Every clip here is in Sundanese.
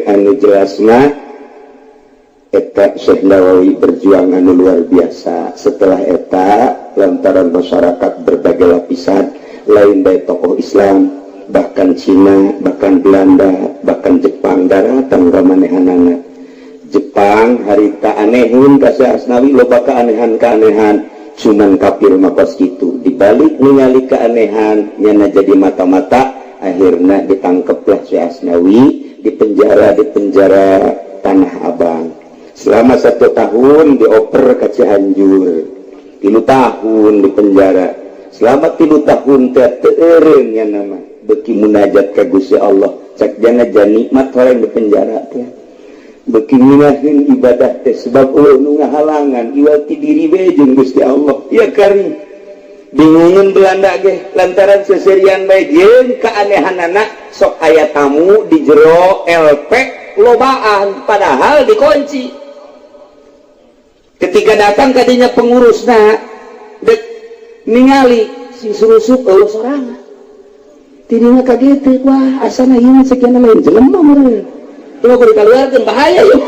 anu jelasna eta Syekh Nawawi berjuang anu luar biasa. Setelah eta lantaran masyarakat berbagai lapisan lain dari tokoh Islam, bahkan Cina, bahkan Belanda, bahkan Jepang daratan kamanehanana. Jepang harita anehun ka Syekh Asnawi loba keanehan-keanehan, cuman kafir makos kitu. Dibalik ningali keanehan nyana jadi mata-mata, akhirnya ditangkeplah Syekh Asnawi, dipenjara Tanah Abang. Selama 1 tahun dioper ke Cianjur, 3 tahun di penjara. Selama 3 tahun teureun nya nama beki munajat ka Gusti Allah. Cak jana nikmat orang di penjara teh. Beki nginaheun ibadah teh sebab nu ngahalangan iwal ti diri bae jeung Gusti Allah. Ya karim. Bingungun Belanda ge lantaran seserian bae jeung keanehanana sok aya tamu di jero LP lobaan padahal dikunci. Ketika datang kadinya pengurusna dek ningali si surusup eueuh sorangan. Tidinya kaget teh wah asana ieu sekian lain jelema meureun. Kalau kudu kaluarkeun bahaya ieu.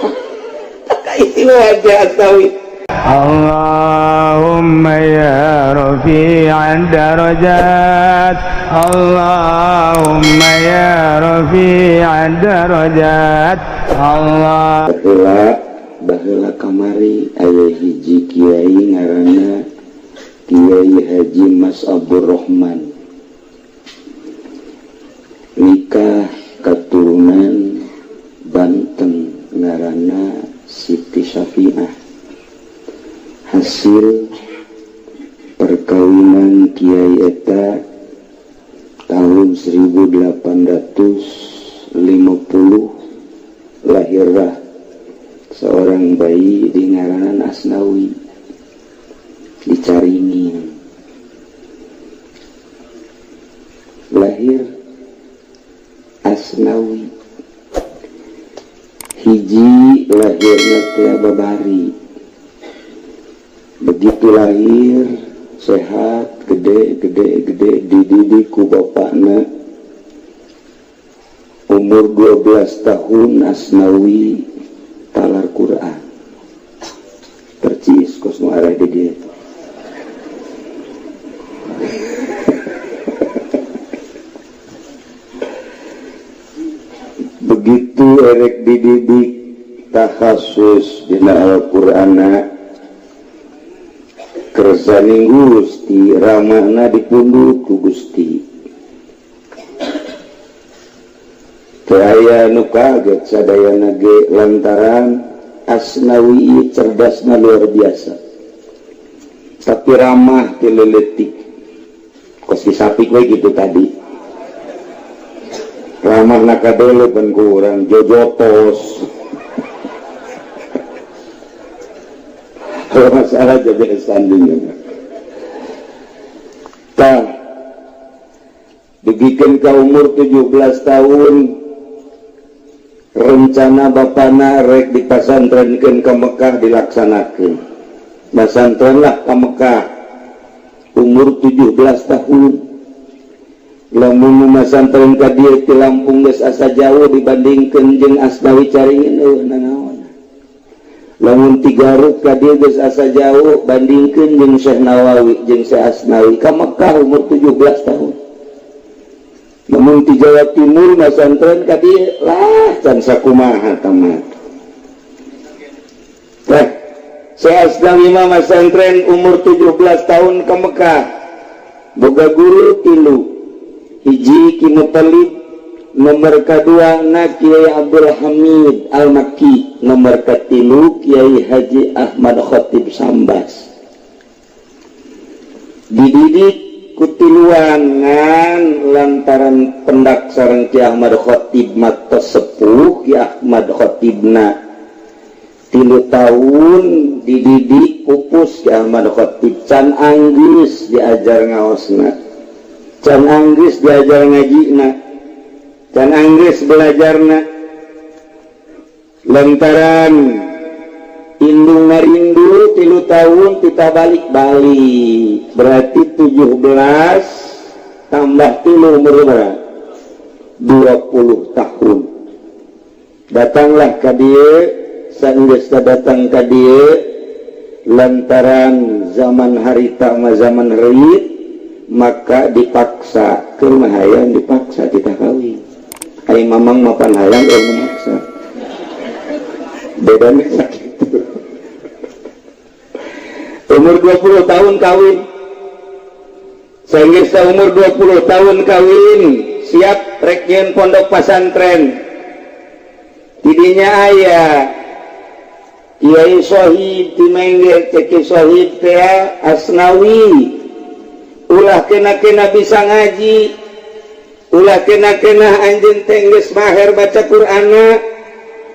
Itu aja astawi. Allahumma ya rafi'ad darajat, Allahumma ya rafi'ad darajat, Allah. Baheula kamari aya hiji kiai ngaranna Kiai Haji Mas Abdurrahman, nikah keturunan Banten ngaranna Siti Syafi'ah. Hasil perkawinan kiai eta tahun 1850 lahirlah seorang bayi di ngaranan Asnawi di Caringin. Lahir Asnawi hiji lahirnya teh babari. Begitu lahir sehat gede dididik ku bapakna. Umur 12 tahun Asnawi talar Quran. Percis kos nu arah di dia. Begitu erek dididik takhasus dina Al-Qur'ana kersani Gusti ramahna dipundhut ku Gusti. Aya nu kaget sadayana ge lantaran Asnawi cerdasna luar biasa. Tapi ramah ti leuletik. Kos disapik we gitu tadi. Ramahna kadele ban ku urang jojotos. Kalau masalah jadi standingnya. Tah digikeun ka umur 17 tahun rencana bapana rek dipasantrenkeun ka Mekah dilaksanakeun. Pasantrenlah ka Mekah umur 17 tahun. Lamun masantren ka dieu ti Lampung geus asa jauh dibandingkeun jeung Asnawi Caringin nanaon. Lamun ti Garut ka dieu geus asa jauh bandingkeun jeung Syekh Nawawi jeung Syekh Asnawi ka Mekah umur 17 tahun. Namun di Jawa Timur masantren ka dieu lah can sakumaha tamat. Teh Syekh Asnawi mah masantren umur 17 tahun ke Mekah. Boga guru 3. Hiji Ki Mutalib, nomor kedua na Kiai Abdul Hamid Al-Makki, nomor ketilu Kiai Haji Ahmad Khatib Sambas. Dididik kutiluangan lantaran pendak sareng Ki Ahmad Khatib mata sepuh. Ki Ahmad Khatibna 3 tahun dididik pupus Ki Ahmad Khatib. Can Anggris diajar ngaosna, can Anggris diajar ngajina, can Anggris belajarna. Lantaran indung narindu 3 tahun kita balik-balik, berarti 17 tambah 3 umur berapa? 20 tahun. datanglah ka dieu sanggeusna datang ka dieu lantaran zaman harita mah zaman reuit maka dipaksa keur mah hayang dipaksa kita kawin ai mamang mapan hayang ilmu maksa bedana sakitu umur 20 tahun kawin sanggeusna umur 20 tahun kawin siap rek nyeun pondok pesantren didinya aya Kiai Sohib Timengge Ceki Sohib teh Asnawi ulah kena-kena bisa ngaji ulah kena-kena anjeun teh geus maher baca Qur'ana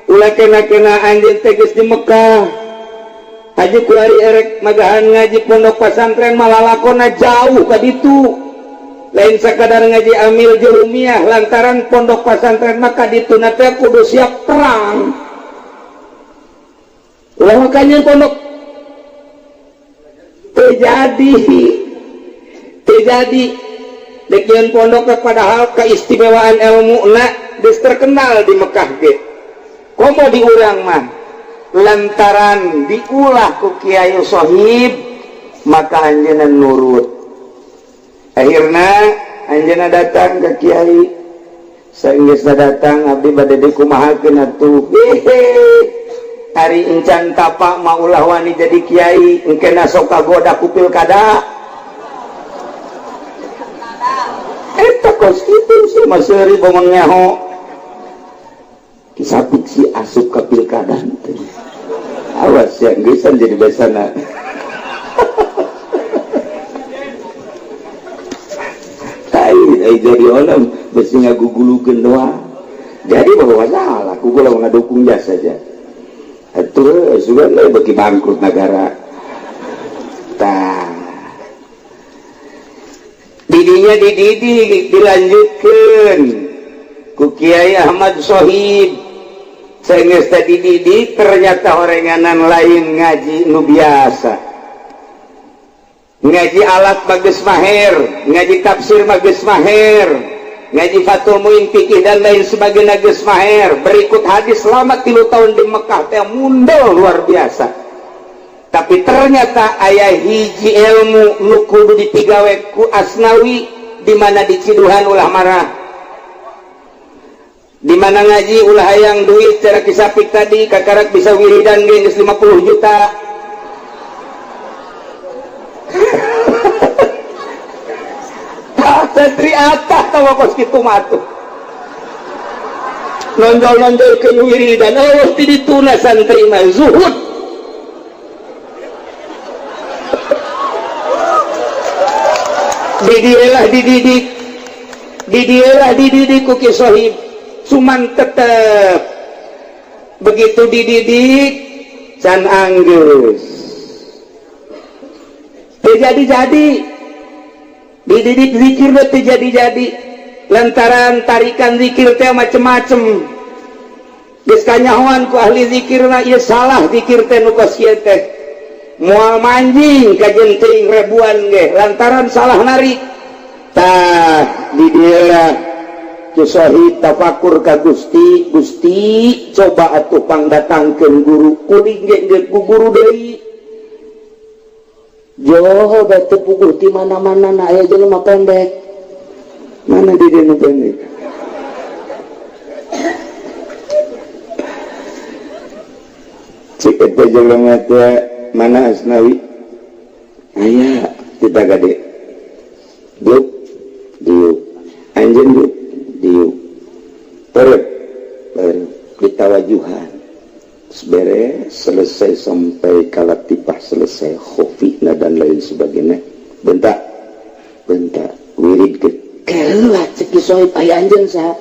ulah kena-kena anjeun teh geus di Mekah haji kuari erek magahan ngaji pondok pesantren malah lakona jauh ka ditu lain sakadar ngaji amil jurumiyah lantaran pondok pesantren maka ditu na teh kudu siap perang ulah makanya pondok terjadi dekian pondok padahal keistimewaan ilmu na geus terkenal di Mekah ge komo di urang mah lantaran diulah ku Kiai Sohib maka anjeunna nurut akhirna anjeunna datang ke Kiai saenggeusna datang abdi bade dikumahakeun atuh hari encan tapak maulah wani jadi kiai engkena sok kagoda ku pilkada eta kos kitu sih maseuri bomong nyaho kisapik si asup ka pilkada teh awas ya geusan jadi besana ai jadi orang besi ngagugulukeun doang jadi bahwa salah kugu lawan ngadukung jasa saja atuh juga bagi bangkrut negara tah didinya dilanjutkeun ku Kiai Ahmad Sohib saenggeus tadi didik ternyata orenganan lain ngaji nu biasa ngaji alat bagus maher ngaji tafsir bagus maher ngaji Fathul Muin fikih dan lain sebagainya geus maher berikut hadis selama 3 tahun di Mekah teh mundul luar biasa tapi ternyata aya hiji ilmu nu kudu dipigawe ku Asnawi di mana diciduhan ulah marah di mana ngaji ulah hayang duit cara kisapik tadi kakarak bisa wiridan geus 50 juta santri atah tawa kos kitu matuh nonjol-nonjol ke wiridan oh ti dituna santri mah zuhud dididik ku Ki Sohib cuman tetep begitu dididik can anggeus jadi dididik zikir teh jadi lantaran tarikan zikir teh macem-macem geus kanyahoan ku ahli zikirna ieu salah zikir teh nu kos ieu teh moal manjing ka jenting ribuan ge lantaran salah narik tah di dieu Ki Sohib tafakur ka Gusti coba atuh pangdatangkeun guru kuring ge ku guru deui Joho batu puguh di mana-mana na aya jelema pendek. Mana di dieu pendek? Cek eta jelema teh mana Asnawi? Aya kita gade. Duk diuk. Anjeun duk diuk. Perut ditawajuhan. Beres selesai sampai kalatipah selesai khofina dan lain sebagainya bentak wirid ke keheula cek Ki Sohib aya anjeun saha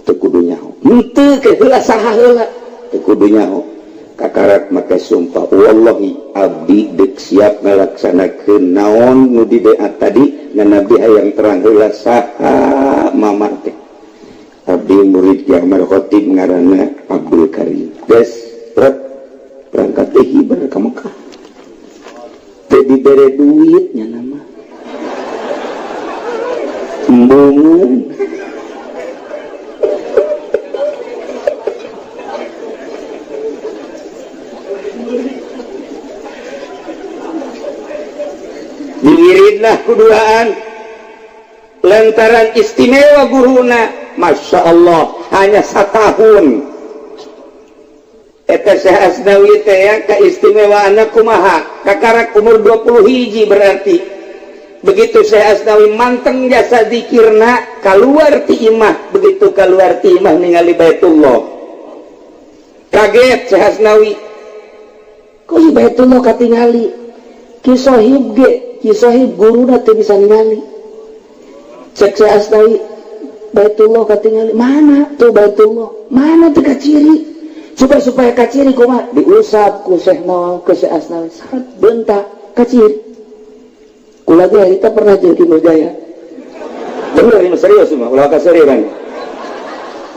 teu kudu nyaho henteu keheula saha heula teu kudu nyaho kakarak make sumpah wallahi abdi deuk siap ngalaksanakeun naon nu dibeat tadi ngan abdi hayang terang heula saha mamar teh abdi murid Ki Ahmad Khotib ngaranna Abdul Karim des berangkat teh hibar ka Mekah teh dibere duitnya nama embungeun iridlah kuduaan lantaran istimewa guruna. Masya Allah hanya 1 tahun eta Syekh Asnawi teh ya keistimewaan kumaha kakarak umur 20 hiji berarti begitu Syekh Asnawi manteng jasa zikirna keluar ti imah begitu keluar ti imah ningali Baitullah kaget Syekh Asnawi kok Baitullah katingali kisohib guruna teu bisa ningali cek Syekh Asnawi Baitullah katingali mana tuh Baitullah mana teu kaciri supaya kaciri kumaha diusap ku Syekh Nawawi ke Syekh Asnawi saat bentak kaciri kula ge harita pernah jadi Nurjaya bener ini serius mah ulah kaseriusan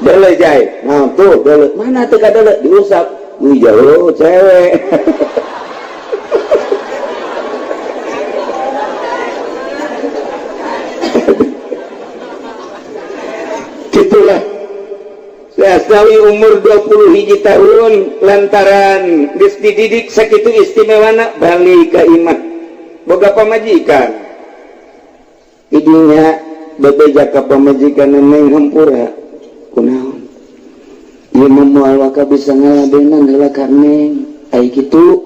dele jai nah tuh dele mana teu kadele diusap wih jauh cewek gitulah Asnawi umur 20 hiji tahun lantaran geus dididik sakitu istimewana balik ka imah boga pamajikan idinya bebeja ka pamajikan neng hampura kunaon ieu moal waka bisa ngaladenan heula ka neng ai kitu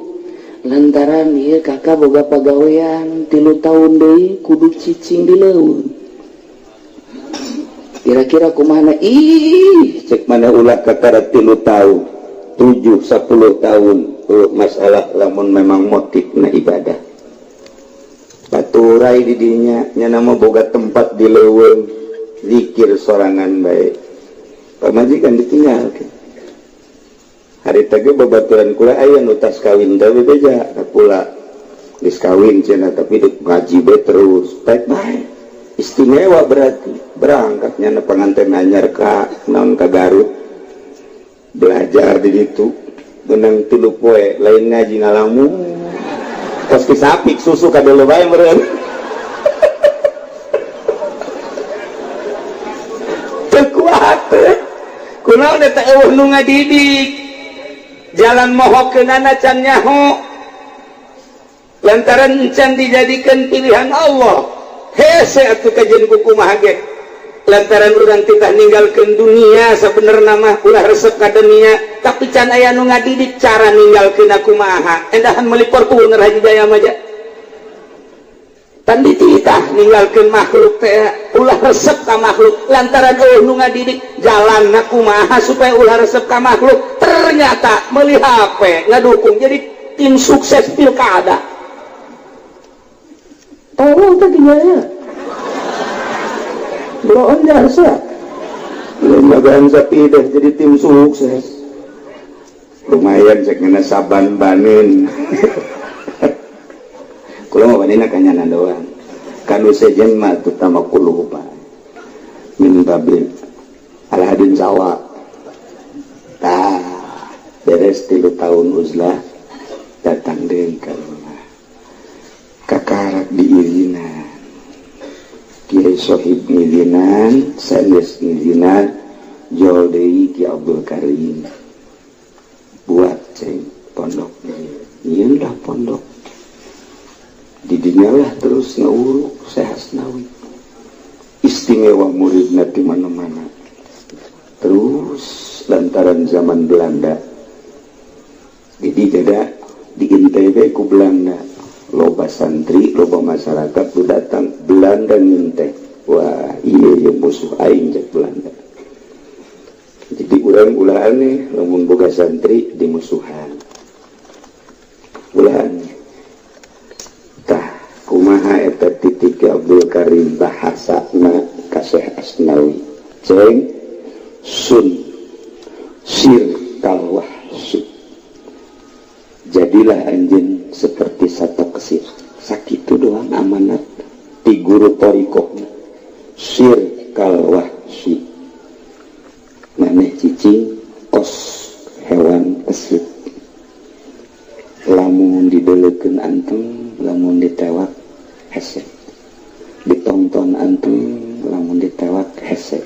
lantaran ieu kakak boga pagawean 3 tahun deui kudu cicing di leuweung kira-kira kumana cek mana ulah kakara 3 tahun 7-10 tahun masalah lamun memang motifna ibadah baturai di dinya nya nama boga tempat di leuweung zikir sorangan bae pamajikan ditinggal hari tage babaturan kula aya nu tas kawin teh beja pula geus kawin cenah tapi ngaji bae terus baik-baik istimewa berarti berangkatnya na pengantin anyar ka naon ka Garut belajar di ditu benang 3 poe lain ngaji ngalamun kos kisapik susu ka deuleu bae meureun teu kuat kunaon eta eueuh nu ngadidik jalan mohokeunana can nyaho lantaran can dijadikeun pilihan Allah hese atuh kajian buku mah ge lantaran urang titah ninggalkeun dunia sabenerna mah ulah resep ka dunia tapi can aya nu ngadidik cara ninggalkeun kumaha endahan melipor kueur haji jaya mah tan dititah ninggalkeun makhluk teh ulah resep ka makhluk lantaran nu ngadidik jalanna kumaha supaya ulah resep ka makhluk ternyata meuli HP ngadukung jadi tim sukses pilkada tolong tadinya ya doon jasa lembagaan sapidah jadi tim sukses lumayan cek ngena saban banin kula mah banina kanyana doang kanu sejen mah tutama kuluba min babil alhadin sawa tah beres 3 tahun uzlah datang deui ka rumah kakarak diirinan Kiai Sohib ngizinan sanes ngizinan jol deui Ki Abdul Karim buat ceng pondok ieu lah pondok didinya lah terus ngauruk Syekh Asnawi istimewa muridna di mana-mana terus lantaran zaman Belanda jadi jada di INTB ku Belanda loba santri loba masyarakat tu datang Belanda nginteh wah iya musuh aing cek Belanda jadi urang ulah aneh lamun boga santri di musuhan ulah aneh tah kumaha eta titik Abdul Karim bahasana ka Syekh Asnawi ceng sun sir kalwahsi jadilah anjeun seperti satok kesir sakitu doang amanat ti guru torikohna sir kalwahsi maneh cicing kos hewan kesir lamun dideulekeun antum lamun ditewak hese ditonton antum lamun ditewak hese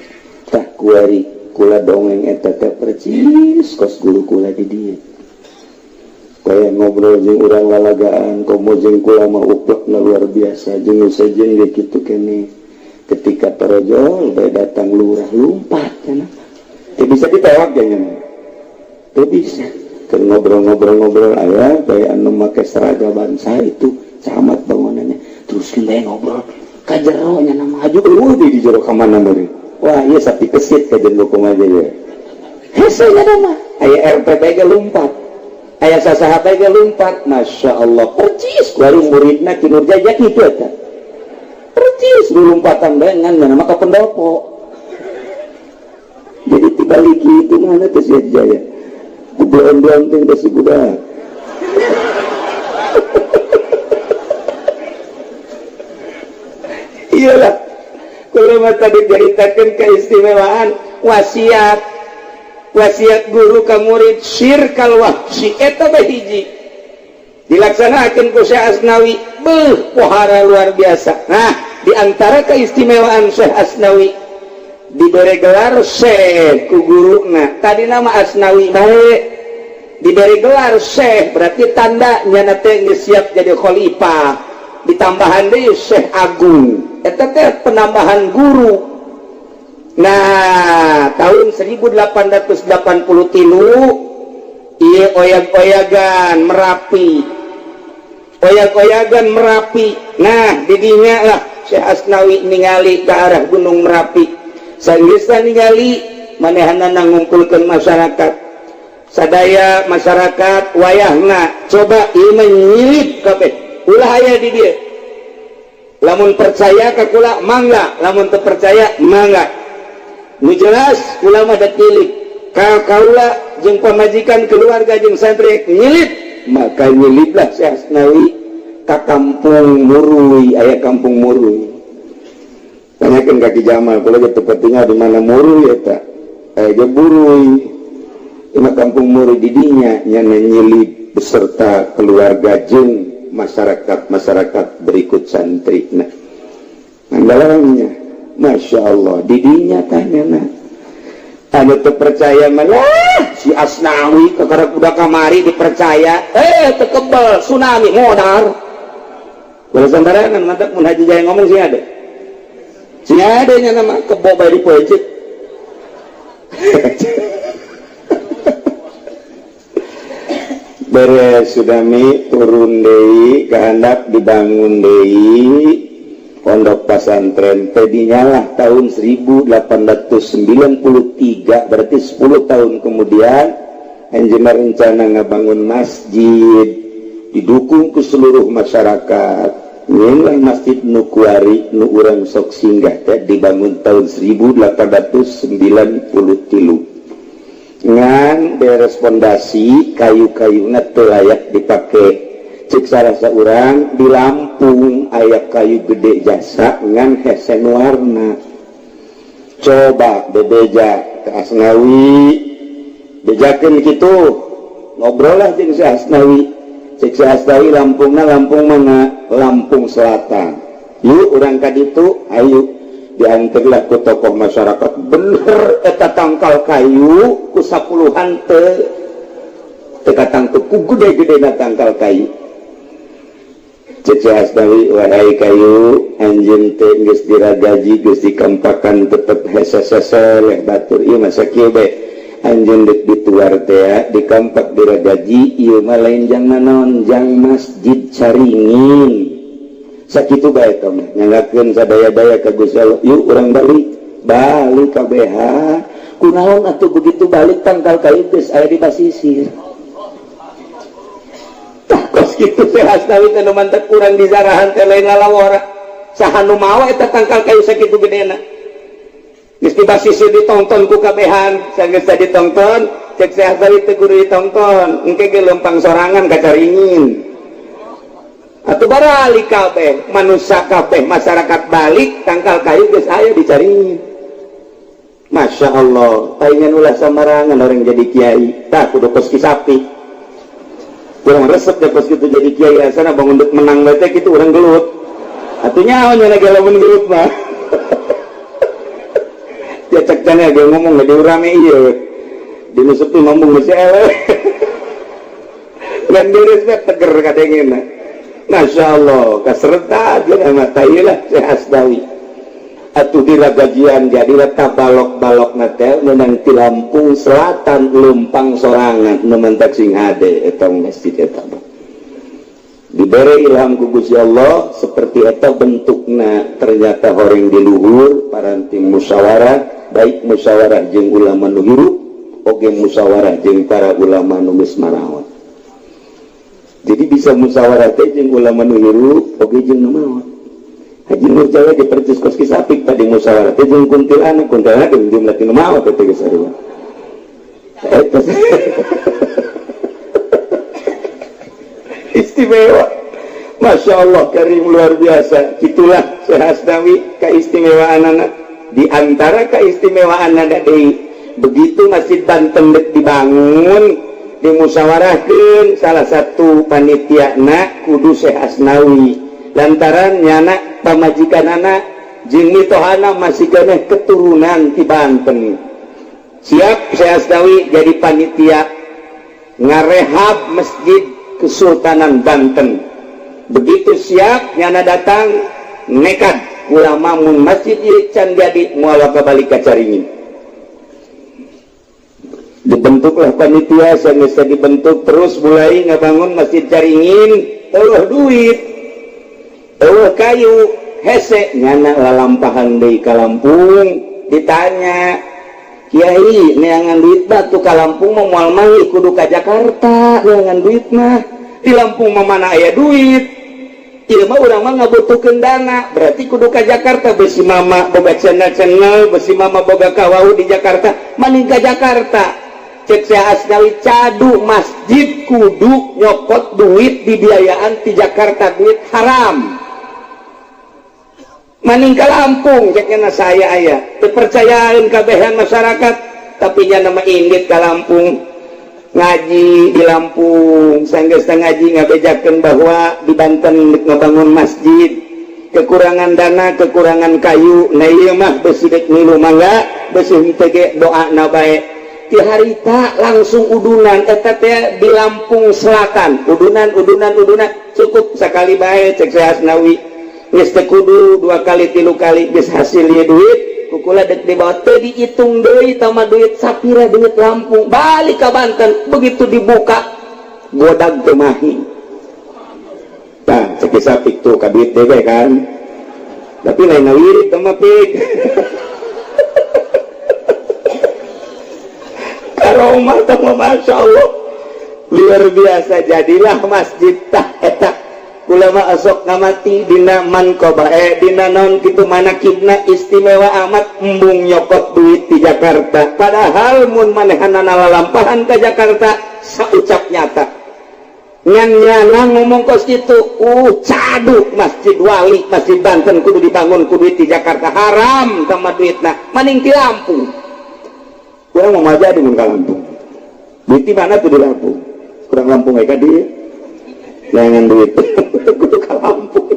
tah kuari kula dongeng eta teh percis kos guru kula di dieu kayak ngobrol jeung urang lalagaan komo jeung kula mah uplekna luar biasa jeung sajeng kitu kene ketika terojol bae datang lurah lumpat cenah teu bisa ditewak jangan teu bisa keur ngobrol aya bae anu make seragaman saha itu camat bangunannya terus bae ngobrol ka jero nya nama aju di jero ka mana meureun wah ieu sapi kesit ka jeung hukum aja ya hese nya mah aya RT ge lumpat aya sasaha ge lumpat masya Allah percis kuari muridna kinerja kitu eta percis lumpatan dengan nama ka pendopo jadi tibalik itu mana teh sia jaya bulan-bulan teh si budak iyalah kalau mata diceritakan keistimewaan wasiat guru ka murid syirkal wahsi eta bahiji dilaksanakan ku Syekh Asnawi pohara luar biasa. Nah di antara keistimewaan Syekh Asnawi diberi gelar Syekh ku guruna tadi nama Asnawi bae diberi gelar Syekh berarti tandanya nate geus siap jadi khalifah ditambahan deui Syekh Agung eta teh penambahan guru. Nah tahun 1883 ieu oyag-oyagan Merapi nah didinya lah Syekh Asnawi ningali ke arah Gunung Merapi sanggeusna ningali manehna ngumpulkeun masyarakat sadaya masyarakat wayahna coba ieu menyilip kabeh ulah aya di dieu lamun percaya ka kula mangga lamun teu percaya mangga nu jelas ulama dak nyilip ka kaula jeung pamajikan keluarga jeung santri nyilip maka nyiliplah Syekh Asnawi ka kampung Muruy aya kampung Muruy tanyakeun ka Ki Jamal kula ge teu tinggal di mana Muruy eta aya ge Buruy ima kampung Muruy di dinya nya nyilip beserta keluarga jeung masyarakat berikut santri nah andalannya masya Allah didinya tanya anu terpercaya malah si Asnawi kekarek udah kamari dipercaya tekebel tsunami modar kalau santara kan mantap mun haji jaya ngomong sih ada nya nama kebo bae di pojok beres sudami turun deui kehendak dibangun deui pondok pesantren tadinya lah tahun 1893 berarti 10 tahun kemudian engineer rencana ngabangun masjid didukung ke seluruh masyarakat inilah masjid Nukuari nu urang sok singgah dibangun tahun 1893 ngan beres pondasi kayu-kayuna teu layak dipake cek sarasa urang di Lampung aya kayu gede jasa ngan hese warna coba bebeja ke Asnawi bejakeun kitu ngobrol lah jeung si Asnawi cek si Asnawi Lampungna Lampung mana Lampung Selatan yuk urang ka ditu ayo diantarlah ku tokoh masyarakat bener eta tangkal kayu ku 10-an teu teka tangkal ku gede-gedena tangkal kayu Cece Asnawi wahai kayu anjeun teh geus diragaji geus dikempakan tetep hese-hese leh batur ieu mah sakieu bae anjeun deuk dituar teh dikampak diragaji ieu mah lain jang naon jang masjid caringin sakitu bae tong nyangakeun sadaya-daya ka Gusti Allah yuk urang balik kabeha kunaon atuh begitu balik tangkal kayu geus aya di basisir kos kitu teh Asnawi teh mantep kurang di zarahan teh lain lalawara saha nu mawa eta tangkal kayu sakitu gedena geus di basisir ditonton ku kabehan sageus ditonton cek si Asnawi teh kudu ditonton engke ge leumpang sorangan kacaringin atuh baralik kabeh manusia kabeh masyarakat balik tangkal kayu geus aya dicaringin masya Allah palingan ulah samarangan orang jadi kiai tah kudu kos ki sapi kurang resep ya pas gitu jadi kiai asana bangun dek menang bete gitu orang gelut atunya awalnya lagi lamun gelut mah dia cek jana dia ngomong gak diurame iya dinusupi ngomong masih ewe ngan beres mah teger kadengena. Masya Allah, kaserta aja nama tailah Syekh Asdawi. Atuh dira gajian jadilah tabalok-balok natel menang ti Lampung Selatan Lumpang sorangan nementak sing hade etong masjid eta. Diberi ilham ku Gusti Allah seperti eta bentukna ternyata horeng di luhur paranting musyawarah baik musyawarah jeung ulama nu hirup oge musyawarah jeung para ulama nu geus marawat. Jadi bisa musyawarah teh jeung ulama nu hirup oge jeung nu maot. Haji Nur Jaya di percis kos kisapik tadi musyawarah teh jeung kuntilanak jeung jumlah nu maot teh geus sarua. Eta istimewa. Masya Allah karim luar biasa. Itulah Syekh Asdawi keistimewaan anak. Di antara keistimewaan anak begitu Masjid Banten dibangun dimusyawarahkan salah satu panitia na kudu Syekh Asnawi lantaran nyana pamajikan anak jeung mitohana masih keneh keturunan di Banten. Siap Syekh Asnawi jadi panitia ngarehab Masjid Kesultanan Banten. Begitu siap nyana datang nekat ulama mun masjid ieu can jadi moal kabalik ka Caringin. Dibentuklah panitia saya dibentuk terus mulai ngabangun Masjid Caringin eueuh duit eueuh kayu hese nyana lalampahan deui ka Lampung ditanya Kiai neangan duit batu ka Lampung mah moal manggih kudu ka Jakarta neangan duit mah di Lampung mah mana aya duit ieu mah urang mah ngabutuhkeun dana berarti kudu ka Jakarta besi mama boga channel besi mama boga kawau di Jakarta mending ka Jakarta. Cek Syekh Asdawi cadu masjid kudu nyokot duit dibiayaan di Jakarta duit haram maning ka Lampung ceknya saya aya kepercayaan kabehan masyarakat tapi nya nama indit ka Lampung ngaji di Lampung sanggeus ngaji ngabejakeun bahwa di Banten ngabangun masjid kekurangan dana kekurangan kayu nah ieu mah besi dek milu mangga besi henteu ge doana bae ti harita langsung udunan eta teh di Lampung Selatan udunan cukup sekali bae cek Syekh Asnawi geus teh kudu 2 kali 3 kali geus hasil ieu duit kukula dek dibawa teh dihitung deui tama duit sapira duit Lampung balik ka Banten begitu dibuka godag teu mahi tah cek sapik tuh ka duit dewe kan tapi lain wirid teh mah pik Karomah tama Masya Allah luar biasa jadilah masjid tah eta ulama asok ngamati dina manqobah dina naon kitu manakibna istimewa amat embung nyokot duit di Jakarta padahal mun manehanana lalampahan ke Jakarta saucap nyata nyana ngomong kos kitu cadu masjid wali masjid Banten kudu dibangun kudu duit di Jakarta haram sama duitna maning di Lampung kurang mau maja di mun ka Lampung duit di mana tuh di Lampung kurang Lampung aja dia jangan duit kudu ka Lampung.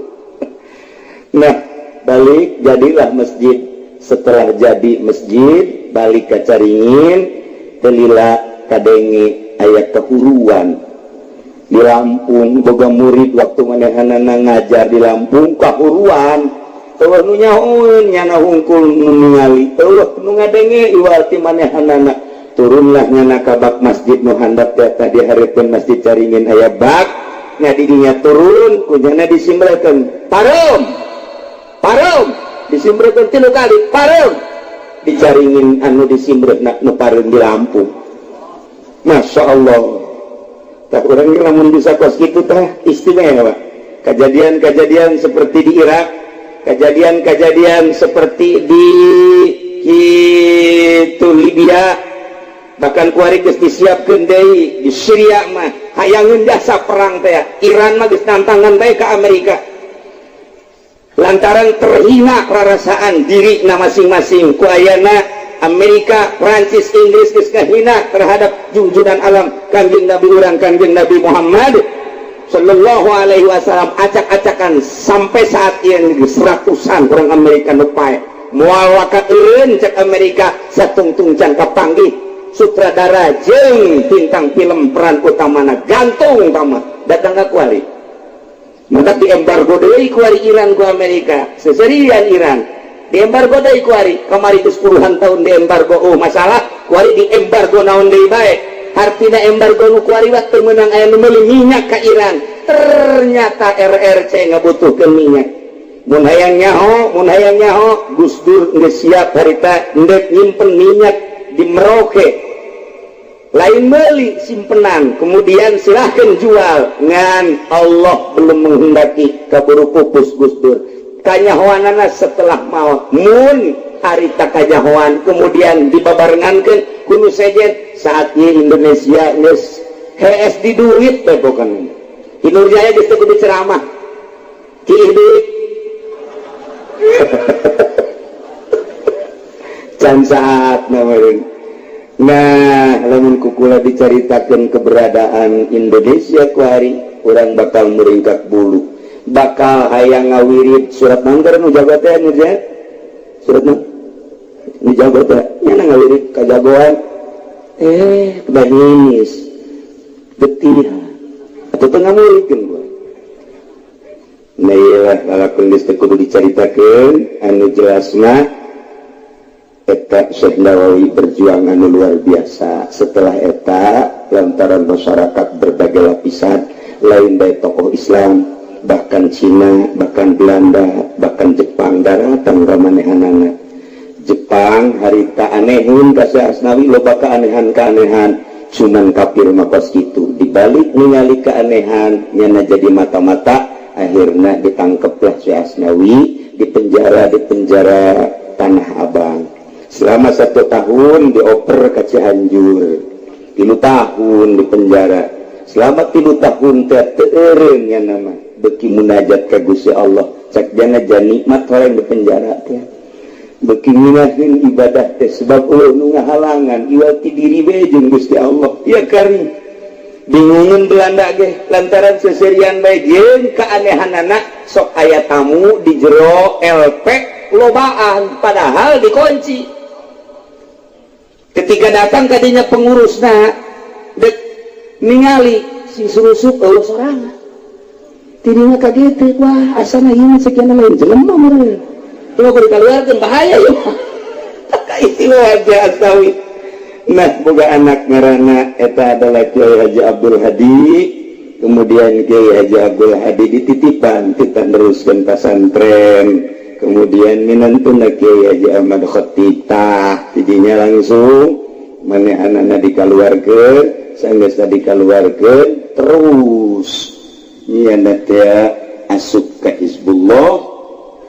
Nah balik jadilah masjid setelah jadi masjid balik ke Caringin telila kadenge aya kehuruan di Lampung boga murid waktu manehanana ngajar di Lampung kahuruan eueuh nu nyahoeun nyana hungkul nu ningali eueuh nu ngadenge iwal ti manehanana turunlah nyana ka bak masjid nu handap teh tadi hareupeun Masjid Caringin aya bak nya di dinya turun kunyana disimbrekeun pareum disimbrekeun 3 kali pareum di Caringin anu disimbreukna nu pareum di Lampung. Masya Allah tah urang ge lamun bisa kos kitu tah istimewa kejadian-kejadian seperti di Irak kejadian-kejadian seperti di Libya bahkan kuari geus disiapkeun deui di Syria mah hayangeun jasa perang teh Iran mah geus tantangan bae ka Amerika lantaran terhina rarasaan diri na masing-masing ku ayana Amerika, Prancis, Inggris geus kahina terhadap junjungan alam Kanjeng Nabi urang Kanjeng Nabi Muhammad Sallallahu alaihi wasallam acak-acakan sampai saat ini seratusan orang Amerika nu pae moal waka eureun cek Amerika satungtung can kapanggih sutradara jeung bintang film peran utamana gantung tamat datang ke kuari maka di embargo deui kuari Iran ku Amerika seserian Iran di embargo deui kuari kamari geus puluhan tahun di embargo masalah kuari di embargo naon deui bae artina embargo nu kuari waktu menang aya nu meuli minyak ka Iran ternyata RRC ngabutuhkeun minyak mun hayang nyaho Gus Dur geus siap harita ndek nyimpen minyak di Merauke lain meuli simpenan kemudian silahkan jual ngan Allah belum menghendaki kaburu pupus Gus Dur kanyahoanana setelah maut mun harita kanyahoan kemudian dibabarengankeun kudu sejen saatnya Indonesia geus hees di duit teh bukan Inur Jaya geus kudu ceramah kieu duit can saat nawarin. Nah, lamun kukula diceritakan keberadaan Indonesia kuari, orang bakal meringkak bulu, bakal hayang ngawirid surat manggar nu jaga teh nu jaga, surat nu jaga teh, nya ngawirid kajagoan, kebanis, betina, atau tengah muridkan gua. Nah iyalah lalakun geus teu kudu diceritakeun, anu jelas mah. Eta Syekh Nawawi berjuang anu luar biasa setelah eta lantaran masyarakat berbagai lapisan lain dari tokoh Islam bahkan Cina bahkan Belanda bahkan Jepang datang ramanehanana Jepang harita anehun ka Syekh Asnawi loba keanehan-keanehan cuman kafir makos kitu dibalik ningali keanehan nyana jadi mata-mata akhirnya ditangkeplah Syekh Asnawi di penjara Tanah Abang selama 1 tahun dioper ke Cianjur 3 tahun di penjara selama 3 tahun teureung nya nama beki munajat ka Gusti Allah cak jana nikmat orang di penjara teh beki nginaheun ibadah teh sebab nu ngahalangan iwati diri bae jeung Gusti Allah ya karim bingungun Belanda ge lantaran seserian bae jeung keanehanana sok aya tamu di jero LP lobaan padahal dikunci ketika datang kadinya pengurusna dek ningali si surusup eueuh sorangan tidinya kaget wah asana ieu sekian lain jelema meureun kalau kudu kaluarkeun bahaya ieu itu aja astawi nah boga anak ngaranna eta adalah Kiai Haji Abdul Hadi kemudian Kiai Haji Abdul Hadi dititipan teruskeun pesantren kemudian minantuna Kiai Haji Ahmad Khatib tah tidinya langsung maneh anana dikaluarkeun sanggeus dikaluarkeun terus nyana teh asup ka Hizbullah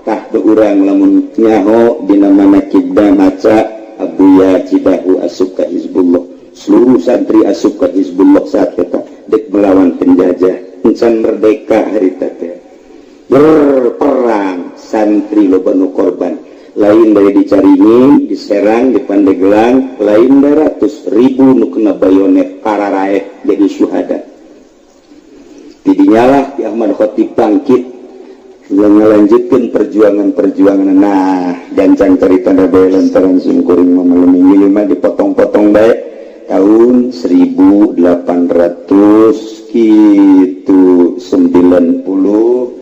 tah teu urang lamun nyaho dina mana kibda maca Abuya Cidahu asup ka Hizbullah seluruh santri asup ka Hizbullah saat eta dek melawan penjajah encan merdeka harita teh berperang santri loba nu korban lain dari dicaringin diserang di Pandeglang lain dari ratus ribu nu kena bayonet kararaeh jadi syuhada tidinyalah Ki Ahmad Khatib bangkit yang melanjutkan perjuangan nah gancang cerita bae lantaran singkuring mamalemi mah dipotong-potong bae tahun 1800 kitu 90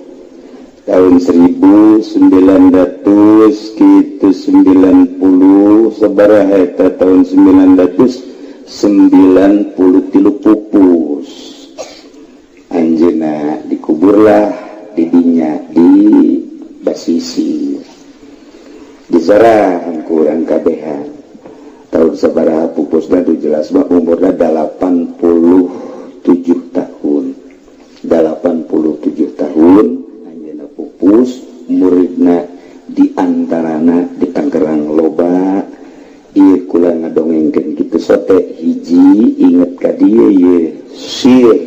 tahun 1900 kitu 90 sabaraha eta tahun 993 pupus anjeunna dikuburlah didinya di Basisi disarahan kurang kabehan tahun sabaraha pupusna tu jelas mah umurna 87 tahun 87 tahun pupus muridna diantarana di Tangerang loba ieu kula ngadongengkeun kitu sote hiji inget ka dieu ye sir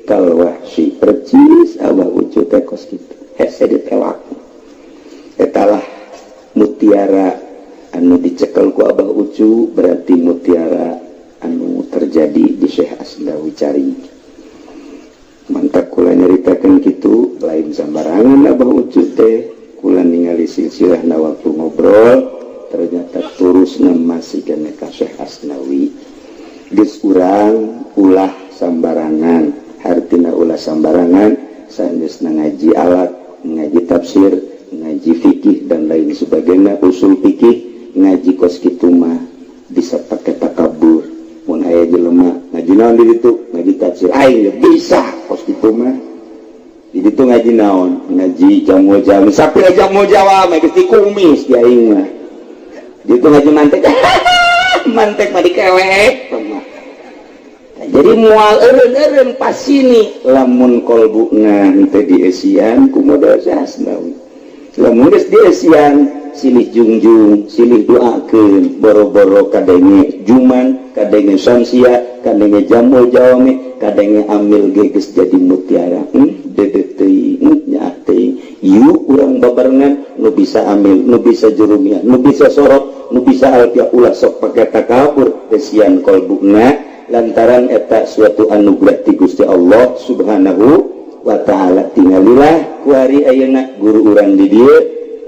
kalwahsi percis Abah Ucu teh kos kitu hese ditewak etalah mutiara anu dicekel ku Abah Ucu berarti mutiara anu terjadi di Syekh Asnawi Caring mantap kula nyaritakeun kitu lain sambarangan Abah Ucu teh kula ningali silsilah na waktu ngobrol ternyata terusna masih kana ka Syekh Asnawi geus urang ulah sambarangan, hartina ulah sambarangan, saeungeusna ngaji alat, ngaji tafsir, ngaji fikih dan lain sebagainya, usul fikih, ngaji kos kitu mah bisa pakai takabur. Mun aya jelema ngaji naon di ditu, ngaji tafsir, aing bisa kos kitu mah. Di ditu ngaji naon, ngaji jamu jamu, sapi jamu Jawa mah geus dikumis di aing mah. Di ditu ngaji mantek, mantek mah dikewek mah. Jadi mual eureun-eureun pas sini lamun kolbuna henteu dieusian ku modal sasna. Lamun geus dieusian silih jungjung, silih doakeun, boro-boro kadenge juman, kadenge sonsia, kadenge jamu jawame, kadenge amil ge geus jadi mutiara. Dedet teuing, nyaah teuing. Ieu urang babarengan nu bisa amil, nu bisa jurumiyah, nu bisa sorot, nu bisa alfiah ulah sok pake takabur eusian kolbuna. Lantaran eta suatu anugerah ti Gusti Allah Subhanahu wa ta'ala. Tingalilah kuari ayeuna guru urang di dieu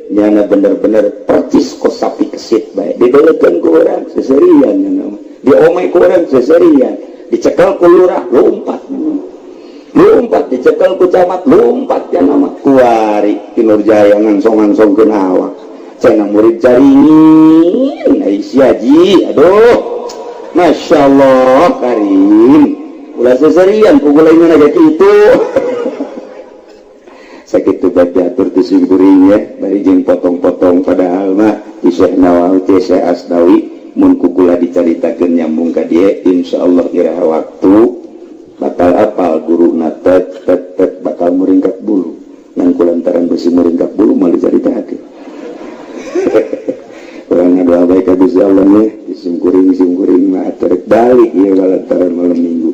nyana bener-bener percis kos sapi kesit bae dideulekeun ku urang seserian nyana diomay ku urang seserian, dicekel ku lurah lompat dicekel ku camat lompat cenah mah kuari Kinurjaya ngansong-ngansongkeun awak cenah murid jaringin ai si Haji. Aduh Masya Allah Karim ulah seserian pukulain aja gitu sakitu bae diatur tu singkuring ya bari jeung potong-potong padahal mah di Syekh Nawawi teh Syekh Asnawi mun kukula dicaritakeun nyambung ka dieu insyaallah iraha waktu bakal apal guruna tet bakal muringkak bulu yang kulantaran besi muringkak bulu mau dicaritakeun kurang doa baik ka Gusti Allah nih simkuring mah tarik balik ya lantaran malam minggu.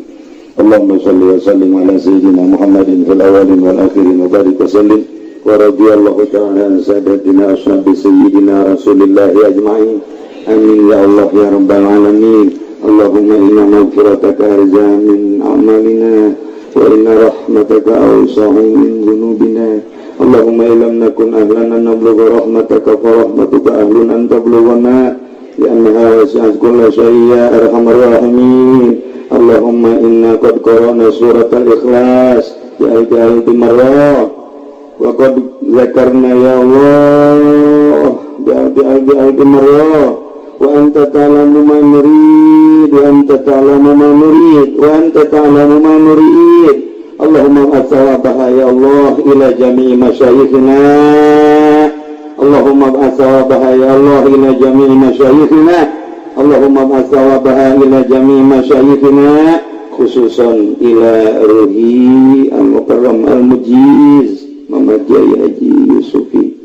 Allahumma shalli wa sallim ala sayyidina Muhammadin fil awwalin wal akhirin wa barik wa sallim wa radiyallahu ta'ala an sayyidatina ashabi sayyidina Rasulillah ajma'in. Amin ya Allah ya rabbal alamin. Allahumma inna maghfirataka arja min amalina wa inna rahmataka awsa'u min dhunubina. Allahumma illam nakun ahlan an nablugha rahmataka fa rahmatuka ahlun an tablughana لأنها وسعت كل شيء يا أرحم الراحمين. اللهم إنا قد قرأنا سورة الإخلاص بألف مرة وقد ذكرنا يا الله بألف مرة وأنت تعلم ما نريد وأنت تعلم ما نريد اللهم ابعث ثوابها يا الله إلى جميع مشايخنا اللهم ابعث ثوابها يا الله إلى جميع مشايخنا اللهم ابعث ثوابها إلى جميع مشايخنا خصوصا إلى روحي المكرم المجيز Muhammad Kiai Haji Yusufi.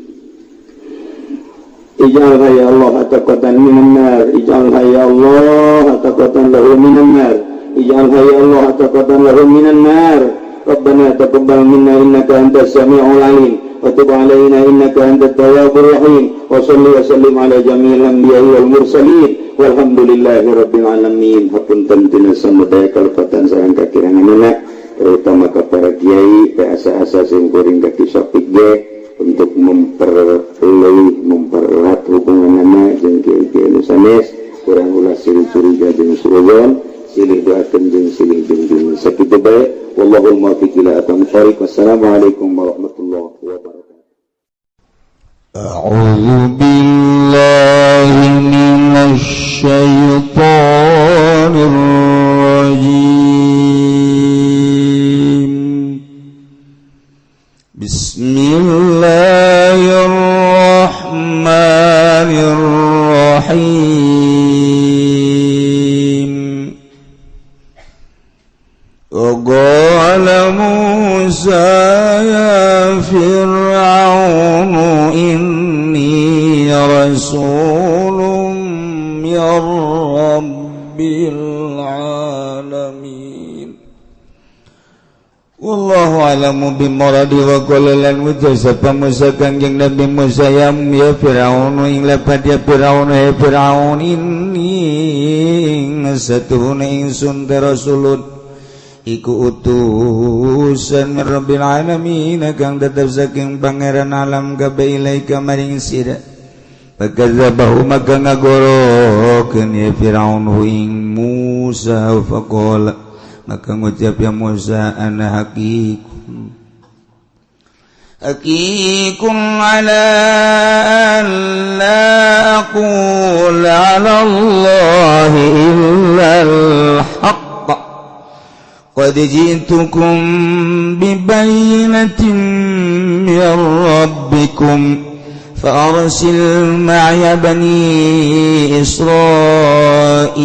Ij'alha ya Allah ataqatan minan nar, ij'alha ya Allah ataqatan lahu minan nar, ij'alha ya Allah ataqatan lahu minan nar. Rabbana taqabbal minna innaka antas sami'ul 'alim. وتب علينا إنك أنت التواب الرحيم وصلي وسلم على جميع الأنبياء والمرسلين والحمد لله رب العالمين. Hapunten tina samudaya kalepatan sareng kakiranganna terutama ka para kiai asa-asa sing kuring kaki sapik ge untuk mempererat hubunganna jeung kiai-kiai sanes kurang ulah silih curiga jeung suudzon silih doakeun jeung silih junjung sakitu bae. Wallahul muwaffiq ila aqwamit thoriq. Wassalamualaikum warahmatullahi wabarakatuh. A'udzu billahi minasy syaithanir rajim. Bismillahirrahmanirrahim. Qala Musa ya Fir'aun inni rasulun min rabbil alamin. Wallahu a'lamu bimuradi wa qala lan mujasaba Musa kanjeng Nabi Musa ya Fir'aun ing lapat ya Fir'aun ya Fir'aun inni ngasatuhuna ingsun rasulun iku utusan min rabbil alamin kang tetep saking pangeran alam kabeh ilaika maring sira Fakazabahu maka ngagorokeun ya Firaun hu ing Musa faqala maka ngucap ya Musa ana hakikun ala an la aqul ala Allah illa al-haqq qad ji'tukum bibayyinatin min rabbikum فأرسل معي بني إسرائيل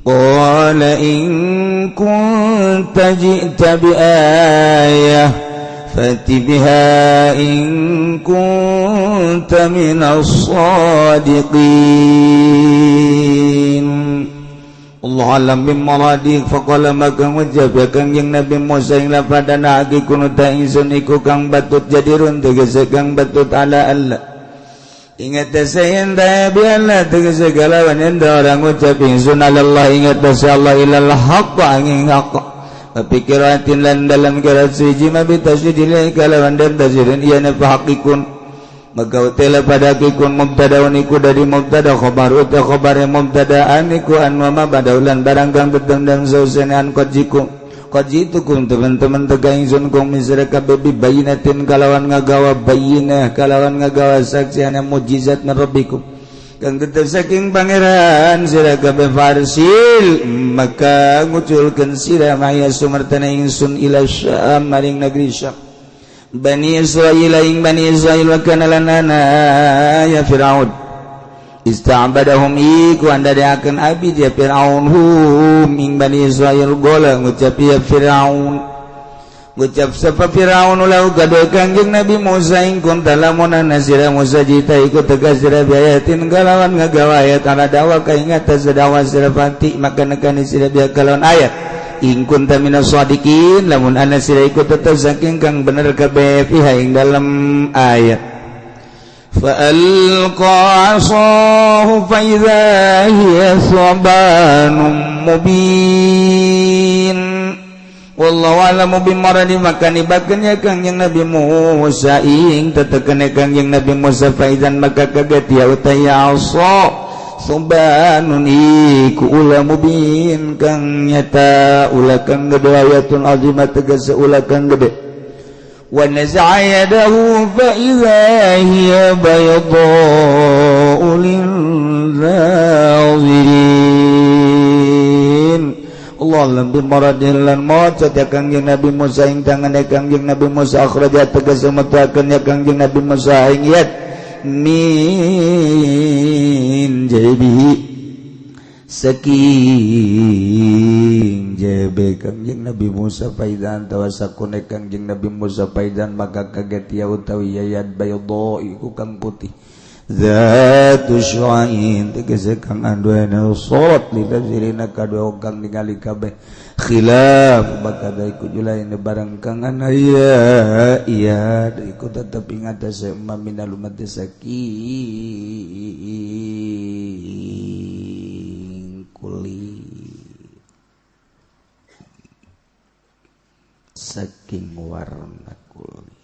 قال إن كنت جئت بآية فأت بها إن كنت من الصادقين Allah alam bimaradik faqala maka ngucap ya Kangjeng Nabi Musa ing lapadana agi kunuta ingsun iku kang batut jadi run tegese kang batut ala Allah ingat saya enda bi Allah tegese kalawan enda orang ngucap ingsun ala Allah ingat saya Allah ilal haqq angin haqq pikiratin lan dalam kirat siji mabi tasydil kalawan dan tasydin ieu na hakikun maka utila pada kikun mubtadaun iku dari mubtada khabar uta khabare mubtadaan iku an wa badaulan barang kang beteng dan zausanan qajikum qajitukum teman-teman tegaing sun kum misra kabebi bayinatin kalawan ngagawa bayinah kalawan ngagawa saksi ana mukjizat min rabbikum kang tetep saking pangeran sira kabeh farsil maka nguculkeun sira maya sumartana ingsun ila Syam maring negeri Syam Bani Israil ing Bani Israil wa kana lanana ya Firaun ista'badahum iku andadakeun abid ya Firaun hum ing Bani Israil gola ngucap ya Firaun ngucap sapa Firaun ulah gaduh Kangjeng Nabi Musa ing kunta lamun nasira Musa jita iku tegas sira biayatin kalawan ngagawa ayat ala dawa kaingat sadawa sira panti maka nekani sira biya kalawan ayat in kunta minas shadiqin lamun ana sira iku tetep saking kang bener kabeh fiha ing dalam ayat fa alqa asahu fa idza hiya sabanum mubin wallahu a'lamu bimaradi makani bakennya Kangjeng Nabi Musa ing tetekene Kangjeng Nabi Musa fa idzan maka kaget ya utaya asa Subhanun iku ulah mubin kang nyata ulah kang gede ayatun azimat tegese ulah kang gede wa naza'a yadahu fa idza hiya baydha'u lil-nazirin Allah lebih maradil lan maca ya Kangjeng Nabi Musa ing tangane Kangjeng Nabi Musa akhrajat tegese metakeun ya Kangjeng Nabi Musa ing yat min jabihi saking jabe Kangjeng Nabi Musa faidan tawasakune Kangjeng Nabi Musa faidan maka kaget ya utawi yayat bayadha iku kang putih zatu syu'ain tegese kang anduana surat lidazirina kadua kang ningali kabeh khilaf bakada iku julaine barang kang ana iya iku tetep ingat sama minal umat saking kuli saking warna kuli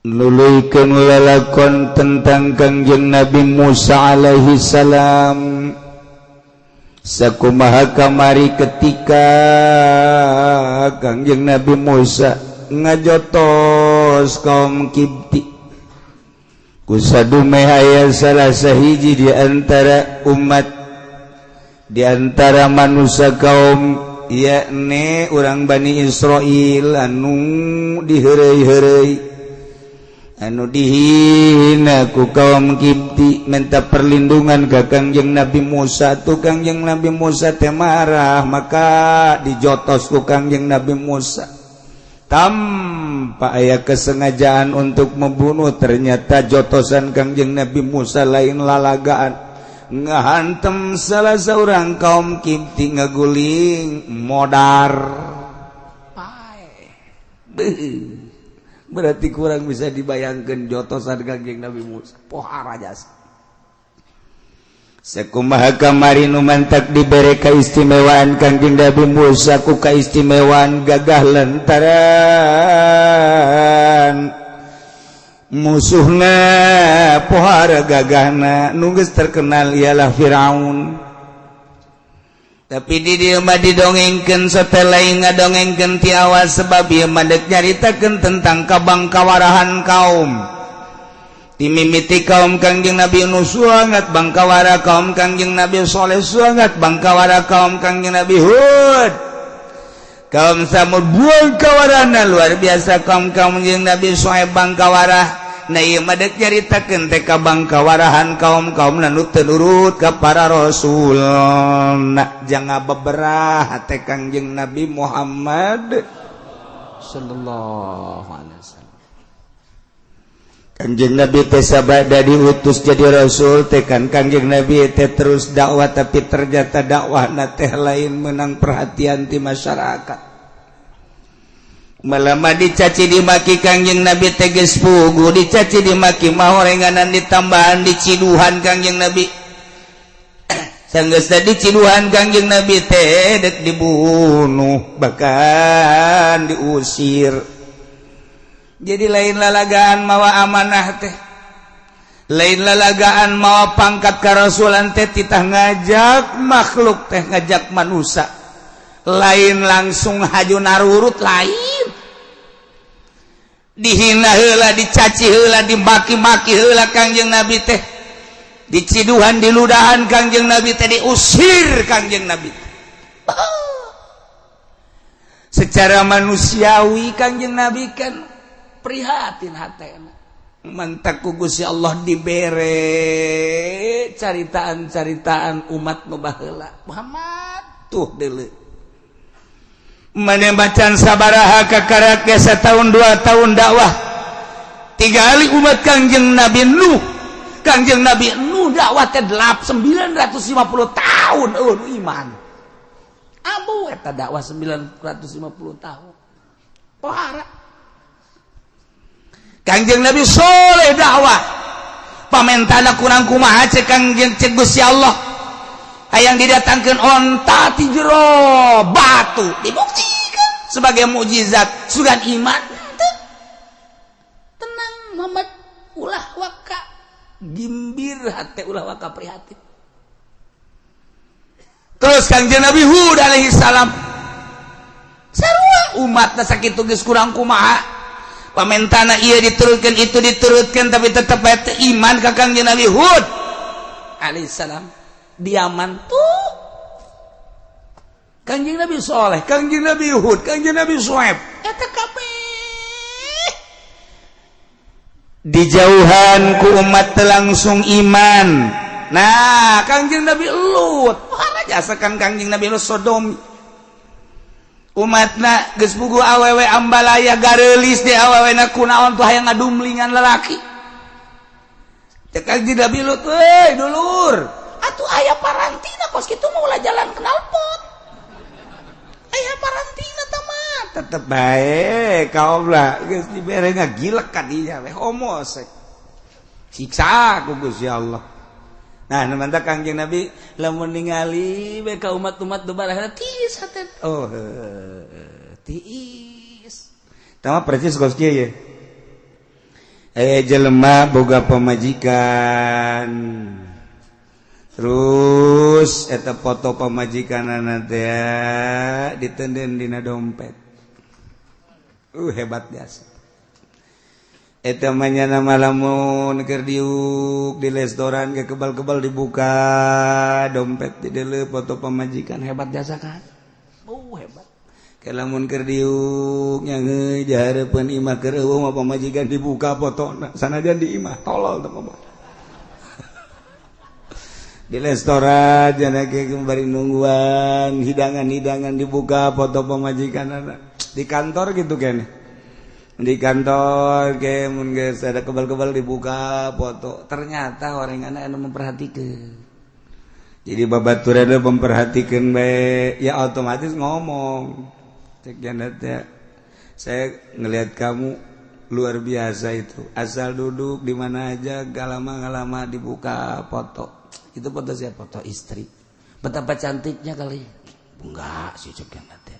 nuluykeun lalakon tentang Kangjeng Nabi Musa alaihi salam sakumaha kamari ketika Kangjeng Nabi Musa ngajotos kaum Kipti kusadume aya salah sahiji di antara umat di antara manusia kaum yakni urang Bani Israil anu diheureuy-heureuy anu dihina ku kaum Kipti minta perlindungan ke Kangjeng Nabi Musa tu Kangjeng Nabi Musa teh marah maka dijotos ku Kangjeng Nabi Musa tanpa aya kesengajaan untuk membunuh ternyata jotosan Kangjeng Nabi Musa lain lalagaan ngahantem salah seorang kaum Kipti ngaguling modar berarti kurang bisa dibayangkan jotosan Kangjeng Nabi Musa pohara jasa sakumaha kamari nu mantak dibere kaistimewaan Kangjeng Nabi Musa ku kaistimewaan gagah lantaran musuhna pohara gagahna nu geus terkenal ialah Firaun. Tapi di dieu mah didongengkeun setelah ngadongengkeun ti awal sebab ieu mah deuk nyaritakeun tentang kabangkawarahan kaum. Timimiti kaum Kangjeng Nabi Nuh suangat bangkawara kaum Kangjeng Nabi Saleh suangat bangkawara kaum Kangjeng Nabi Hud. Kaum Samud bangkawarana luar biasa kaum Kangjeng Nabi Shuaib bangkawara. Nah ieu mah deuk nyaritakeun teh kabangkawarahan kaum-kaum nu teu nurut ka para rasul. Nah jangan beberah teh Kangjeng Nabi Muhammad sallallahu alaihi wasallam. Kangjeng Nabi teh sabada diutus jadi rasul teh kan Kangjeng Nabi teh terus dakwah tapi ternyata dakwahna teh lain menang perhatian ti masyarakat. Melama dicaci dimaki Kangjeng Nabi teges pugu dicaci dimaki mah horenganan ditambahan diciduhan Kangjeng Nabi sanggeus diciduhan Kangjeng Nabi teh dek dibunuh bahkan diusir. Jadi lain lalagaan mawa amanah teh lain lalagaan mawa pangkat karasulan teh titah ngajak makhluk teh ngajak manusia lain langsung haju narurut lain dihina heula dicaci heula dimaki-maki heula Kangjeng Nabi teh diciduhan diludahan Kangjeng Nabi teh diusir Kangjeng Nabi secara manusiawi Kangjeng Nabi kan prihatin hatena mantak ku Gusti Allah dibere caritaan-caritaan umat nu baheula Muhammad tuh deuleu mana bacaan sabaraha kakarak ya 1 tahun 2 tahun dakwah 3 kali umat Kangjeng Nabi Nuh dakwah teh 950 tahun iman abu eta dakwah 950 tahun pohara Kangjeng Nabi soleh dakwah pamentana kurang kumaha cek Kangjeng cek Gusti Allah hayang didatangkeun onta ti jero batu dibuktikan sebagai mukjizat sugan iman tenang Muhammad ulah waka gimbir hate ulah waka prihatin. Terus Kangjeng Nabi Hud alaihi salam sarua umatna sakitu geus kurang kumaha pamentana ieu diturutkeun itu diturutkeun tapi tetep bae iman ka Kangjeng Nabi Hud alaihi salam diaman tuh Kangjeng Nabi Saleh, Kangjeng Nabi Hud, Kangjeng Nabi Shuaib eta kabeh dijauhan ku umat langsung iman. Nah Kangjeng Nabi Lut mana jasakan Kangjeng Nabi Lut Sodom umatna geus puguh awewe ambalaya gareulis di awewena kunaon tuh hayang ngadumlingan lalaki cek Kangjeng Nabi Lut euy dulur atuh aya parantina kos kitu mau ulah jalan kenal pot aya parantina tah mah tetep bae kaum lah geus dibere ngagilek ka dinya we homosek siksa ku Gusti Allah. Nah namanta Kangjeng Nabi lamun ningali we ka umat-umat nu baraha tiis haten tiis tah mah percis kos kieu ye jelema boga pamajikan terus eta foto pamajikanana teh ditenden dina dompet hebat biasa eta mah nyana malamun keur diuk di restoran ke kebal-kebal dibuka dompet di deuleu foto pamajikan hebat biasa kan hebat ke lamun keur diuk nya ngeuy dihareupeun imah keur eueuh mah pamajikan dibuka fotona sanajan di imah tolol teh mah di restoran jana ke kembali nungguan hidangan dibuka foto pemajikan anak di kantor gitu kan di kantor ke mun geus ada kebal-kebal dibuka foto ternyata orang anak anu memperhatikan jadi babaturan memperhatikan bae ya otomatis ngomong cek jana teh saya ngelihat kamu luar biasa itu asal duduk di mana aja galama dibuka foto Itu foto siapa? Foto istri. Betapa cantiknya kali. Enggak sih cek yang nanti.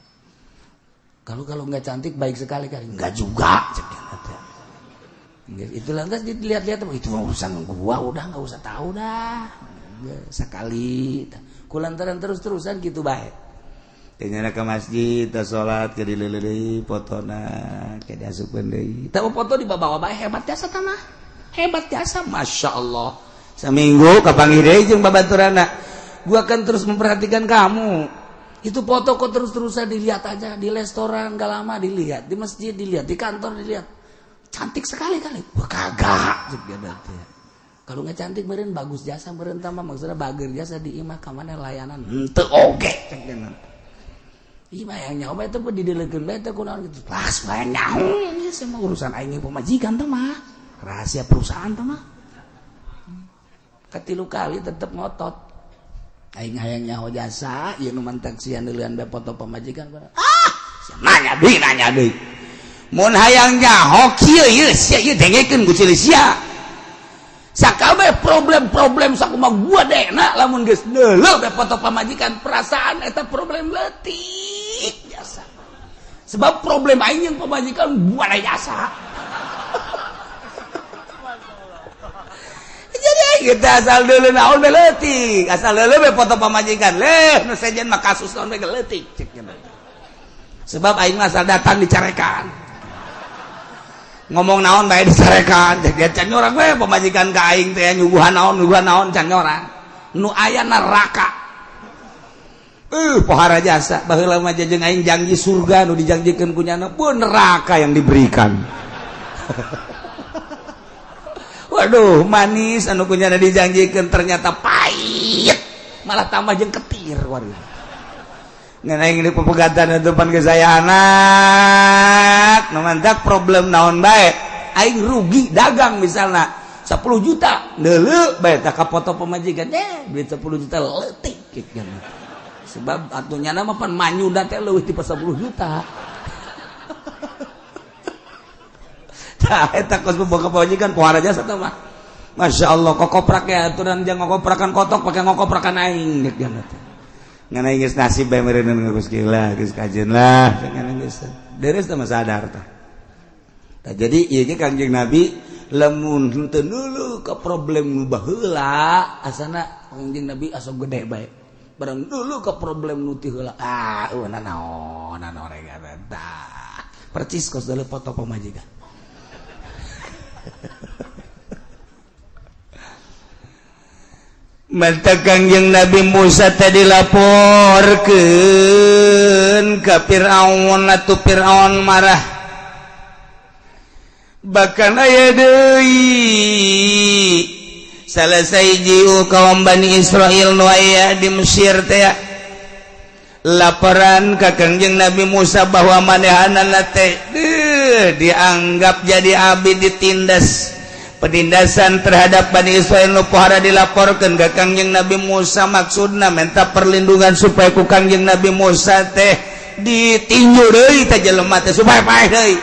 Kalau nggak cantik baik sekali kali. Enggak juga cek yang nanti. Itu lantas dilihat-lihat itu urusan gua udah nggak usah tahu dah. Sekali. Kulantaran terus-terusan gitu baik. Ternyata ke masjid, sholat, ke dilelei, fotona, ke diasupan deui. Tahu foto di bawah baik hebat jasa tanah. Hebat jasa, masya Allah. Seminggu kapanggih deui jeung babaturana. Gua akan terus memperhatikan kamu. Itu foto kok terus-terusan dilihat aja di restoran, gak lama dilihat, di masjid dilihat, di kantor dilihat. Cantik sekali kali. Wah kagak. Kalau nggak cantik meureun bagus jasa meureun tah maksudnya bager jasa di imah ka mana layanan. Henteu oge cek dengan. Imah yang nyaho eta pun didelekeun bae teh kunaon gitu. Pas bae nyaho ieu semua urusan aing pemajikan teh mah. Rahasia perusahaan teh mah. Katilu kali tetep ngotot. Aing hayang nyaho jasa, ieu nu mantak sian deulean bae foto pemajikan. Nanya deui. Mun hayang nyaho kieu ieu sia ieu dengekeun ku cilih sia. Sakabeh problem-problem sakumaha gua dena lamun geus deuleuh bae foto pamajikan perasaan eta problem leutik jasa. Sebab problem aing yang pamajikan buana jasa. Jadi aing kita asal deuleuh naon bae leutik, asal deuleuh bae foto pamajikan. Leh nu sejen mah kasus naon bae leutik cek nya. Sebab aing mah asal datang dicarekan. Ngomong naon bae dicarekan jadi can orang we pemajikan ka aing teh nyuguhan naon can orang nu aya neraka pohara jasa baheula mah jeung aing janji surga nu dijanjikeun ku nyana pun neraka yang diberikan. Waduh manis anu ku nyana dijanjikeun ternyata pahit malah tambah jeung ketir waduh. Ngan aing di pepegatan depan ke saya anak nu mantak problem naon bae aing rugi dagang misalna 10 juta deuleuh bae tah ka foto pemajikan duit 10 juta leutik kieu sebab atunya mah pan manyuda teh leuwih ti 10 juta tah eta kos boga pemajikan pohara jasa teh mah masyaallah kokoprak ya aturan jang ngokoprakan kotok pake ngokoprakan aing geus teh ngana geus nasib bae meureun geus gila geus kajeun lah ngana geus deres teh sadar tah. Tah jadi ieu ge Kangjeng Nabi lamun henteu neuleuh ka problem nu baheula asana Kangjeng Nabi asa gede bae. Barang neuleuh ka problem nu ti heula naon rek tah. Percis kos deuleuh foto pamajikan. Mata Kangjeng Nabi Musa tadi laporkeun ka Firaun atuh Firaun marah. Bahkan aya deui salah sahiji kaum Bani Israil nu aya di Mesir teh laporan ka Kangjeng Nabi Musa bahwa manehanana teh dianggap jadi abdi ditindas. Penindasan terhadap Bani Israil nu pohara dilaporkeun ka Kangjeng Nabi Musa maksudna minta perlindungan supaya ku Kangjeng Nabi Musa teh ditinju deui teh jelema teh supaya paeh deui.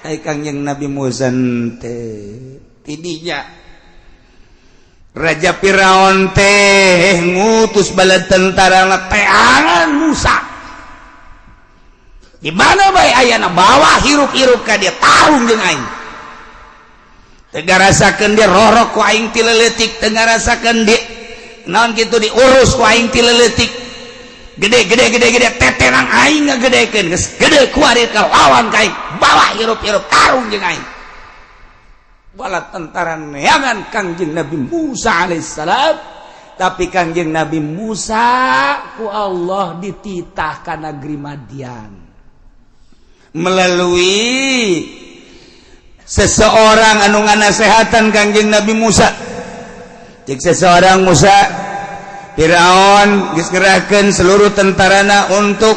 Ai Kangjeng Nabi Musa teh tidinya Raja Firaun teh ngutus bala tentara teangan Musa. Di mana bae ayana bawa hirup-hirup ka dia tarung jeung aing. Tengah rasakan dia rorok ku aing ti leutik, tengah rasakan dia naon kitu diurus ku aing ti leutik. Gede teterang aing ngagedekeun geus gede kuarit ka lawan ka aing bawa hirup-hirup tarung jeung aing. Bala tentara neangan Kangjeng Nabi Musa alaihissalam, tapi Kangjeng Nabi Musa ku Allah dititah ka negeri Madian melalui seseorang anu nganasehatan Kangjeng Nabi Musa. Cik seseorang Musa Firaun geus ngerahkeun seluruh tentarana untuk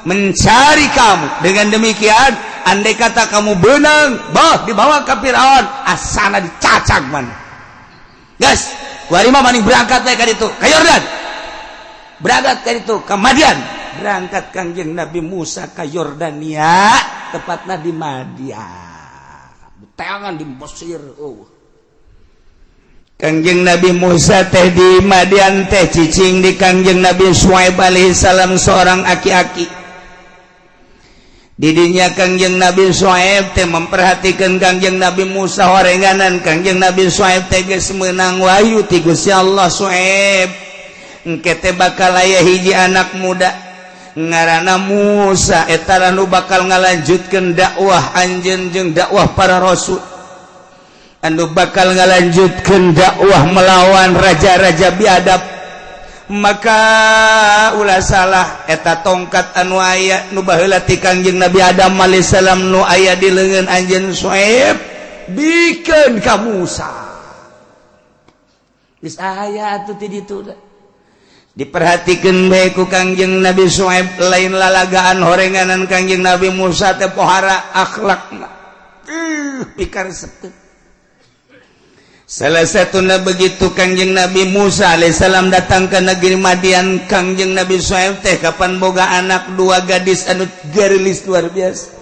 mencari kamu. Dengan demikian andai kata kamu beunang dibawa ke Firaun asana dicacag mana. Gas, kuari mah maning berangkat we ka ditu ka Yordan. Berangkat ka ditu ka Madian. Berangkat Kangjeng Nabi Musa ka Yordania, tepatna di Madian. Tangan di Mesir Kangjeng Nabi Musa teh di Madian teh cicing di Kangjeng Nabi Syuaib alaihissalam seorang aki-aki. Didinya Kangjeng Nabi Syuaib teh memperhatikan Kangjeng Nabi Musa horenganan. Kangjeng Nabi Syuaib teh geus meunang wahyu ti Gusti Allah. Syuaib engke teh bakal aya hiji anak muda ngaranna Musa, eta nu bakal ngalanjutkeun dakwah anjeun jeung dakwah para rasul, anu bakal ngalanjutkeun dakwah melawan raja-raja biadab. Maka ulah salah eta tongkat anu aya nu baheula ti Kangjeng Nabi Adam alaihissalam nu aya di leungeun anjeun Syuaib bikeun ka Musa. Geus aya atuh ti ditu diperhatikeun bae ku Kangjeng Nabi Syuaib, lain lalagaan horenganan Kangjeng Nabi Musa teh pohara akhlakna pikaresep. Salah satuna begitu Kangjeng Nabi Musa alaihissalam datang ke negeri Madian. Kangjeng Nabi Syuaib teh kapan boga anak dua gadis anu garilis luar biasa.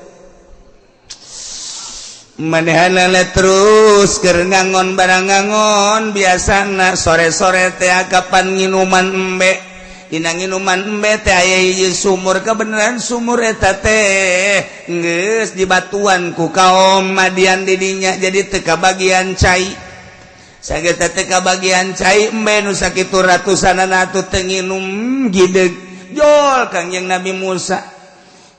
Manehana terus keur ngangon barang ngangon biasana sore-sore teh kapan nginuman embe. Dina nginuman embe teh aya hiji sumur, kebenaran sumur eta teh geus dibatuan ku kaum Madian didinya, jadi teu kabagian cai. Sageta teh kabagian cai embe nu sakitu ratusanana atuh teu nginum gideg. Jol Kangjeng Nabi Musa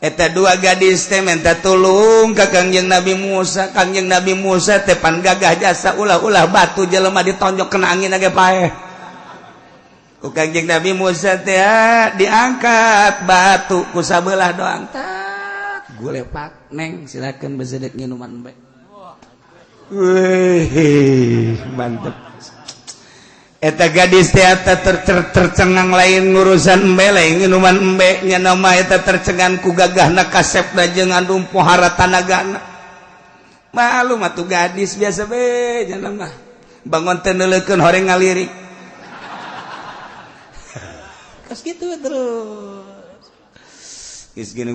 eta dua gadis teh minta tulung ka Kangjeng Nabi Musa. Kangjeng Nabi Musa teh pan gagah jasa ulah-ulah batu jelema ditonjok kena angin age paeh. Ku Kangjeng Nabi Musa teh diangkat batu ku sabelah doang. Tak gulepak neng silakeun besedek nginuman embe. Wih, mantep. Eta gadis teh tercengang lain ngurusan embe, lain minuman embe nya nama eta tercengang ku gagahna kasepna jeung anu pohara tanagana. Malum atuh gadis biasa be nya nama. Bangun teh neuleukeun horeng ngalirik. Kas kitu terus. Geus gini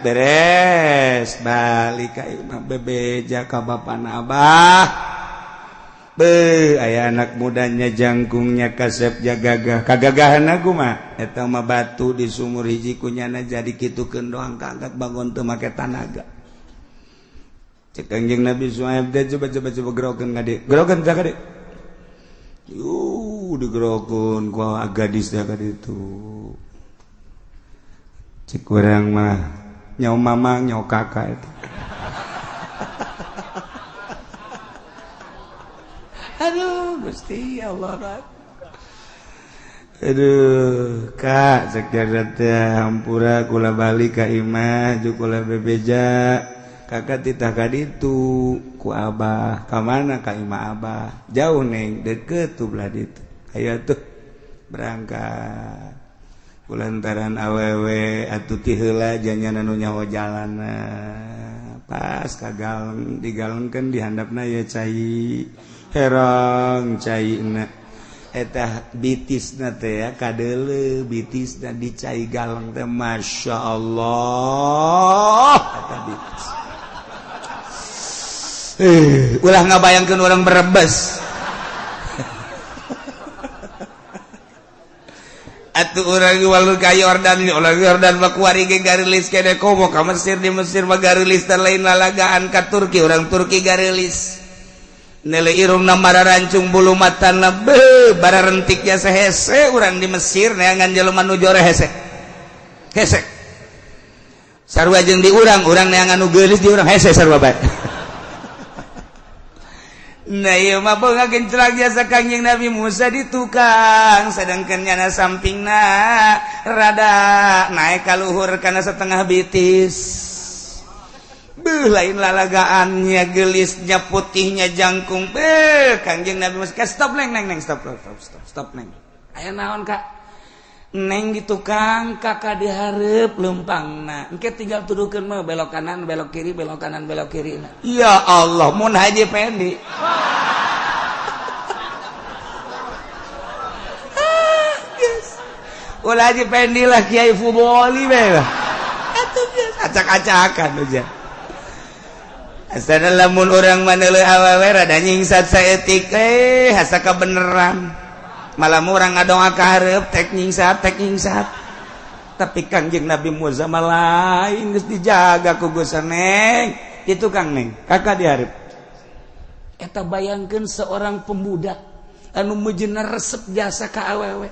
beres balik ka imah bebeja ka bapana Abah. Be aya anak mudanya jangkungnya kasep jagagah. Kagagahanna kumaha? Eta mah batu di sumur hiji kunyana jadi kitukeun doang kaangkat bangun teu make tanaga. Cek Kangjeng Nabi Syuaib teh coba gerokeun gade. Gerokeun ka gade. Digerokeun ku gadis teh ka ditu. Cik urang mah nyau mamang nyau kakak itu. Aduh Gusti Allah. Aduh Kak cek teh hampura kula balik ka imah jeung kula bebeja. Kakak titah ka ditu ku Abah. Ka mana ka imah Abah? Jauh neng, deket tuh belah ditu. Aya tuh berangkat. Kulantaran awewe atuh ti heula janya nu nyaho jalana pas kagaleng digalengkeun dihandapna ya cai herang caina eta bitisna teh ya kadeuleu bitisna dicai galeng teh masyaallah eta bitis ulah ngabayangkeun urang Brebes. Atuh urang walur ka Yordan, ulah Yordan mah kuari ge garilis kene komo ka Mesir, di Mesir mah garilis teh lain lalagaan ka Turki, urang Turki garilis. Nele irungna mararancung bulu matana be bararentiknya sehese urang di Mesir neangan jelema nu jore hese. Hese. Sarua jeung di urang neangan nu geulis di urang hese sarua bae. Nah iya mah boga gencelag jasa Kangjeng Nabi Musa di tukang, sedangkan nyana sampingna rada naik ka luhur kana setengah bitis. Beuh lain lalagaannya gelisnya putihnya jangkung. Beuh Kangjeng Nabi Musa stop neng stop neng. Aya naon Kak? Neng di tukang kakak dihareup leumpangna. Engke tinggal tuduhkeun mah belok kanan belok kiri belok kanan belok kiri. Ya Allah mun Haji Pendi. Ulah Haji Pendi lah Kiai Fuboli bae. Atuh biasa acak-acakan aja. asana lamun urang maneuleuk awewe rada nyingsat saeutik hasaka beneran malah urang ngadongak ka hareup tek nyingsat tapi Kangjeng Nabi Musa lain geus dijaga ku Gusti Neng kitu Kang Neng kakak di hareup eta bayangkeun seorang pemuda anu meujeunna resep jasa ka awewe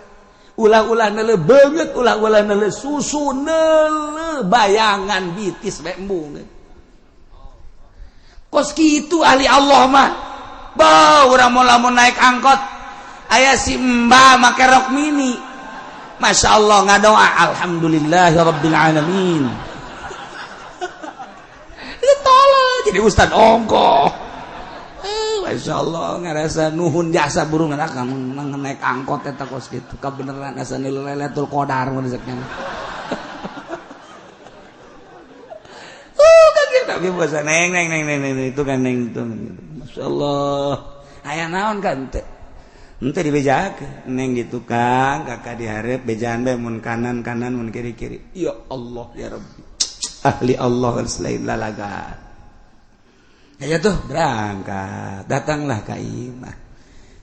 ulah-ulah neuleuh beungeut ulah-ulah neuleuh susu neuleuh bayangan bitis we embung kos kitu ahli Allah mah bau urang lamun naik angkot aya si Mbah make rok mini Masya Allah ngadoa alhamdulillahirabbil alamin tolong jadi ustad ongkoh Masya Allah ngerasa nuhun jasa burung anak naik angkot eta kos kitu kabeneran asa Lailatul Qadar mun rezekna tapi bahasa neng itu kan neng itu Masya Allah aya naon kan teh ente dibejakeun neng gitu Kang kakak dihareup bejaan bae mun kanan mun kiri ya Allah ya Rabbi ahli Allah selain lalaga ya tuh berangkat datanglah ka imah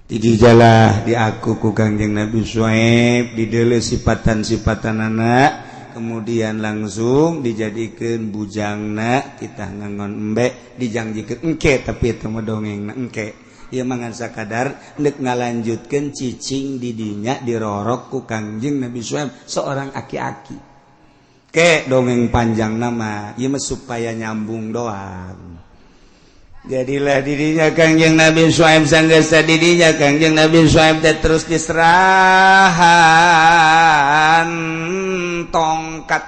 didijalah di aku ku Kangjeng Nabi Syuaib dideuleu sifatan-sifatan anak kemudian langsung dijadikeun bujangna kita ngangon embe dijangjikeun engke tapi eta mah dongengna engke ieu mah ngan sakadar neuk ngalanjutkeun cicing di dinya dirorok ku Kangjeng Nabi Syuaib seorang aki-aki ke dongeng panjang nama ieu mah supaya nyambung doang jadilah dirinya Kangjeng Nabi Syuaib sanggasa dirinya Kangjeng Nabi Syuaib teh terus diserahan tongkat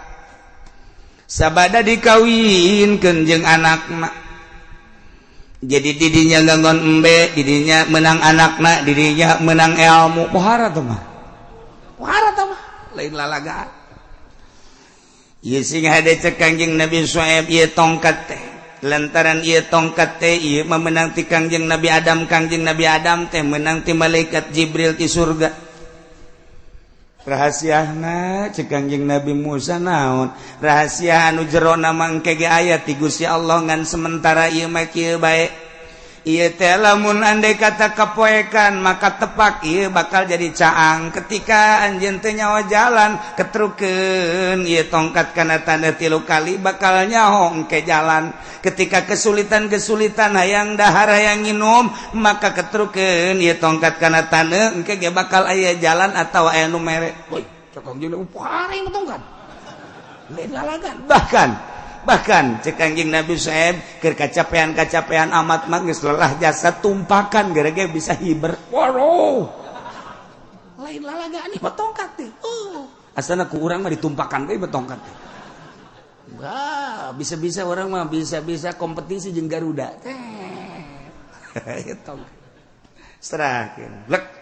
sabada dikawinkeun jeung anakna jadi didinya nganggon embe didinya menang anakna didinya menang ilmu pohara teh mah lain lalagaan ieu sing hade cek Kangjeng Nabi Syuaib ieu tongkat teh lantaran ieu tongkat teh ieu memenang ti Kangjeng Nabi Adam Kangjeng Nabi Adam teh menang ti malaikat Jibril ti surga rahasiana cek Kangjeng Nabi Musa naon rahasia anu jerona mangke ge aya ti Gusti Allah ngan sementara ieu mah kieu bae ieu teh lamun andai kata kapoekan maka tepak ieu bakal jadi caang ketika anjeun teh nyawa jalan ketrukeun ieu tongkat kana tanda 3 kali bakal nyaho engke jalan ketika kesulitan hayang dahar hayang nginum maka ketrukeun ieu tongkat kana tanda engke ge bakal aya jalan atawa aya nu mere woi cakang jeung upare tongkat lain lalagan bahkan cek Kangjeng Nabi Syuaib keur kacapean amat mah geus lelah jasa tumpakan gara-gara bisa hiber waduh lain lalagaan ieu tongkat teh asana ku urang mah ditumpakan deui betongkat teh bisa orang mah bisa kompetisi jeung Garuda teh tongkat serahkeun lek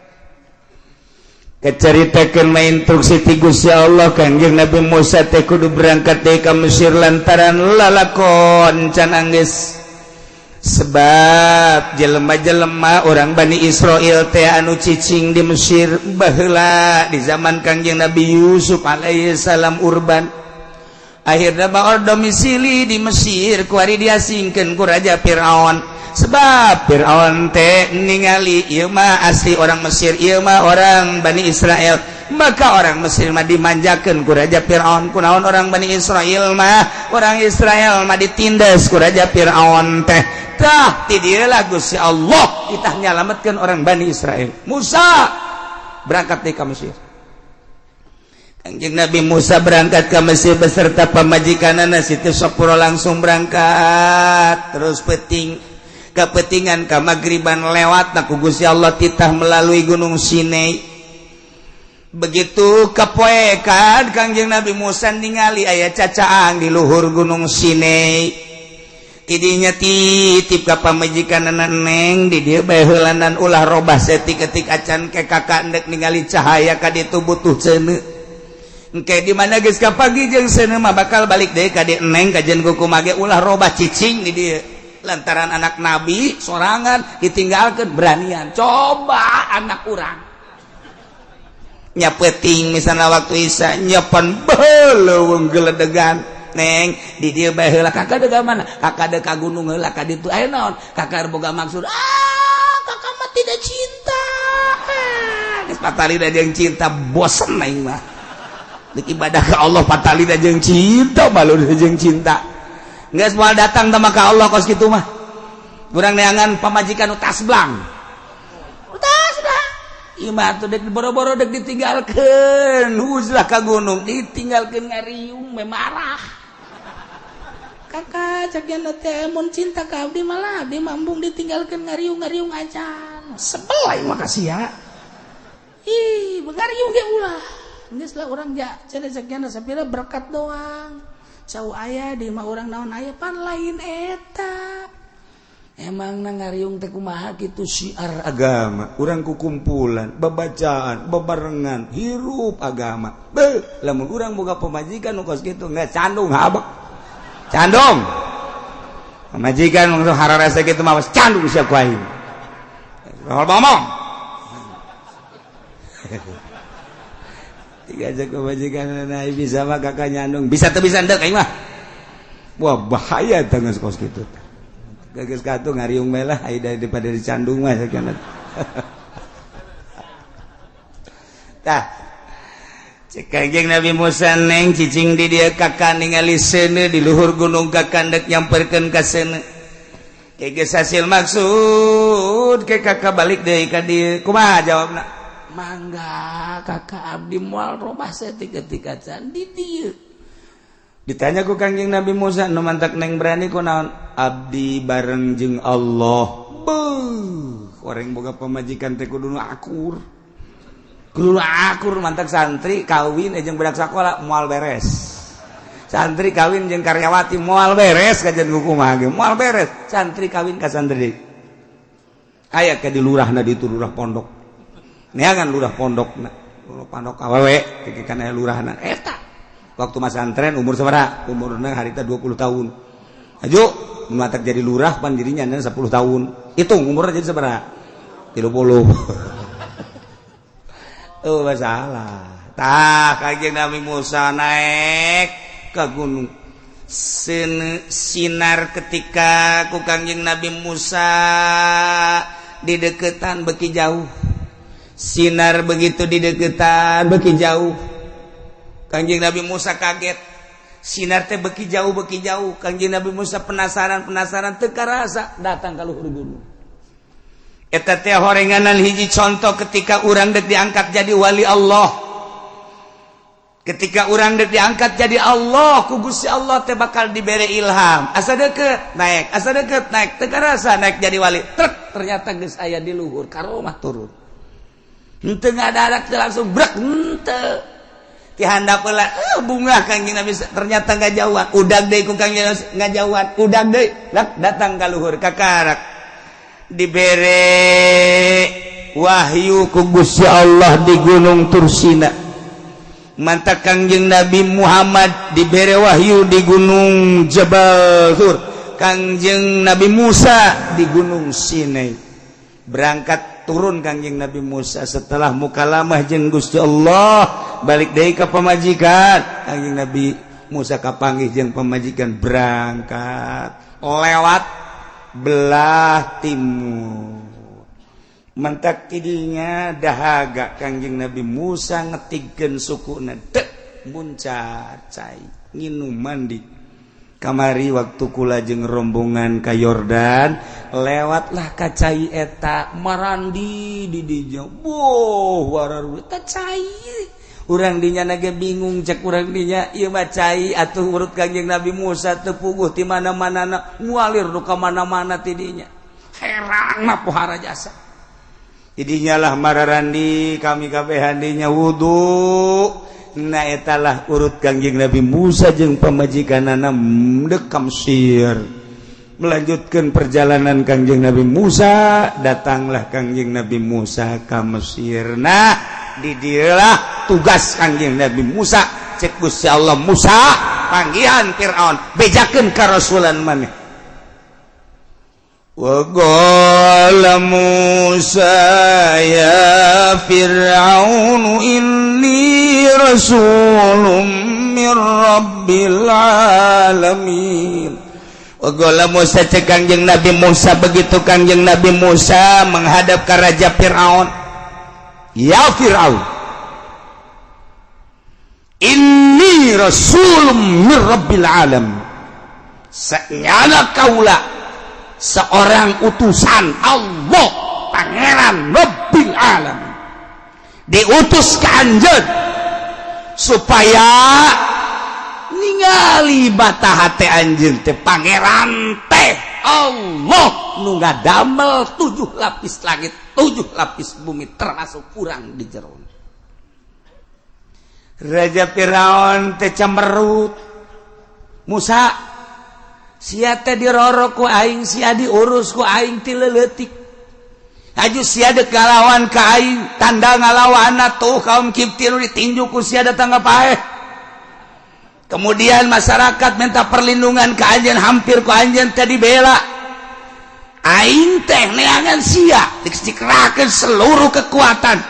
keceritakeun mah instruksi ti Gusti Allah Kangjeng Nabi Musa teh kudu berangkat deui ka Mesir lantaran lalakon can anggeus sebab jelema-jelema orang Bani Israil teh anu cicing di Mesir baheula di zaman Kangjeng Nabi Yusuf alaihi salam urban akhirna baor domisili di Mesir ku ari diasingkeun ku Raja Firaun sebab Fir'aun teh ningali ieu mah asli orang Mesir ieu mah orang Bani Israel maka orang Mesir mah dimanjakeun ku Raja Fir'aun kunaon orang Bani Israel mah orang Israel mah ditindas ku Raja Fir'aun teh tah ti dieu lah Gusti Allah kita nyalametkeun orang Bani Israel Musa berangkat deui ka Mesir Kangjeng Nabi Musa berangkat ke Mesir beserta pamajikanana Siti Sopuro langsung berangkat terus kepetingan ka magriban lewat ku Gusti Allah titah melalui Gunung Sinai begitu kapoekan Kangjeng Nabi Musa ningali aya cacaang di luhur Gunung Sinai idinya titip ka pamajikanana Neng di dieu bae heulanan ulah robah setik ketik acan ke kakak endek ningali cahaya ka ditu butuh ceuneu engke di mana geus ka pagi jeung seuneu mah bakal balik deui ka dieu Neng kajen kumaha ge ulah robah cicing di dieu lantaran anak Nabi sorangan ditinggalkan beranian coba anak urang nyapeting misalnya waktu Isya nyapan beleuweung geledegan neng di dia bae heula kakak deka mana kakak deka gunung heula ka ditu aya naon kakak boga maksud kakak mah tidak cinta geus patalina jeung cinta bosen aing mah deuk ibadah ka Allah patalina jeung cinta balur jeung cinta geus moal datang teh ka Allah kos kitu mah urang neangan pamajikan nu tasblang imah tuh dek boro-boro dek ditinggalkan huzlah ka gunung ditinggalkan ngariung memarah kakak cagian teh mun cinta ka abdi malah abdi mambung ditinggalkan ngariung acan sebel aing makasih ya ih ngariung ge ulah geus lah urang ja cenah cagian sapira berkat doang cau aya di mah urang naon aya pan lain eta. Emang ngariung teh kumaha kitu syiar agama urang kukumpulan babacaan bebarengan hirup agama lamun urang boga pamajikan nu kos kitu nggak candung habak candung pamajikan nu hararasa kitu mah candung sia ku aing ngomong tiga aja pamajikan na bisa mah kakak nyandung bisa teu bisa endeuh aing mah wah bahaya teh geus kos kitu gagas katu ngariung melah ai daripada dicandung mah sakian tah cek Kanjeng Nabi Musa neng cicing di dia kakak ningali seuneu di luhur gunung kakandek nyamperkeun ka seuneu geus hasil maksud ke kakak balik deui ka dieu kumaha jawabna mangga kakak abdi moal robah saeutik-eutik acan di dieu. Ditanya ku Kanjeng Nabi Musa nu mantak neng berani ku naon abdi bareng jeung Allah beuh orang boga pamajikan teh kudu akur mantak santri kawin jeung budak sakola moal beres santri kawin jeung karyawati moal beres kajian kumaha ge moal beres santri kawin ka santri aya ka di lurahna ditu lurah pondok neangan lurah pondokna pondok awewe tikeun aya lurahna eta waktu mas antren umur sabaraha umurna harita 20 tahun aju matak jadi lurah pan dirinya 10 tahun hitung umurnya jadi sabaraha 30 tuh masalah tah Kanjeng Nabi Musa naik ke gunung sinar ketika ku Kanjeng Nabi Musa di deketan beki jauh sinar begitu di deketan beki jauh Kanjeng Nabi Musa kaget sinar teh beki jauh Kanjeng Nabi Musa penasaran teu karasa datang ka luhur gunung eta teh horenganan hiji contoh ketika urang dek diangkat jadi wali Allah ketika urang dek diangkat jadi Allah ku Gusti Allah teh bakal dibere ilham asa deukeut naik teu karasa naik jadi wali trek ternyata geus aya di luhur karomah turun henteu ngadadak teh langsung brek henteu ti handap heula bunga Kanjeng Nabi ternyata ngajauhan udag deui ku Kanjeng ngajauhan udag deui datang ka luhur kakarak dibere wahyu ku Gusti Allah di Gunung Tursina mantak Kanjeng Nabi Muhammad dibere wahyu di Gunung Jabal Tur Kanjeng Nabi Musa di Gunung Sinai berangkat turun Kanjeng Nabi Musa setelah mukalamah jeung Gusti Allah balik deui ka pamajikan Kanjeng Nabi Musa kapanggih jeung pamajikan berangkat lewat belah timur mentak tidinya dahaga Kanjeng Nabi Musa ngetigkeun sukuna dek muncar cai nginum mandi kamari waktu kula jeung rombongan ka Yordan lewatlah ka cai eta marandi di dinya boh wararu eta cai urang dinya nage bingung cek urang dinya ieu mah cai atuh urut Kanjeng Nabi Musa teu puguh ti mana-manana ngualir nu ka mana-mana ti dinya herang mah pohara jasa tidinya lah mararandi kami kabehan dinya wudu na etalah urut Kanjeng Nabi Musa jeung pamajikanana deuk ka Mesir melanjutkan perjalanan Kanjeng Nabi Musa datanglah Kanjeng Nabi Musa ka Mesir nah di dieulah tugas Kanjeng Nabi Musa cek Gusti Allah Musa panggihan Firaun bejakeun ka rasulan maneh wa qala Musa ya Fir'aun inni rasulun min rabbil alamin. Waqala Musa cek Kangjeng Nabi Musa begitu Kangjeng Nabi Musa menghadap ke Raja Fir'aun. Ya Fir'aun, inni rasulun min rabbil alamin. Sanyana kaula seorang utusan Allah pangeran Rabbil alamin, diutus ka anjeun supaya ningali bata hate anjeun teh pangeran teh Allah nu ngadamel 7 lapis langit 7 lapis bumi termasuk urang di jero. Raja Firaun teh cemberut, Musa sia teh diroro ku aing, sia diurus ku aing ti leuleutik. Aju sia dek ngalawan ka aing, tanda ngalawanna tuh kaum Kipti nu ditinju ku sia datang ka paeh. Kemudian masyarakat minta perlindungan ka anjeun, hampir ku anjeun teh dibela. Aing teh neangan sia dikerakeun seluruh kekuatan,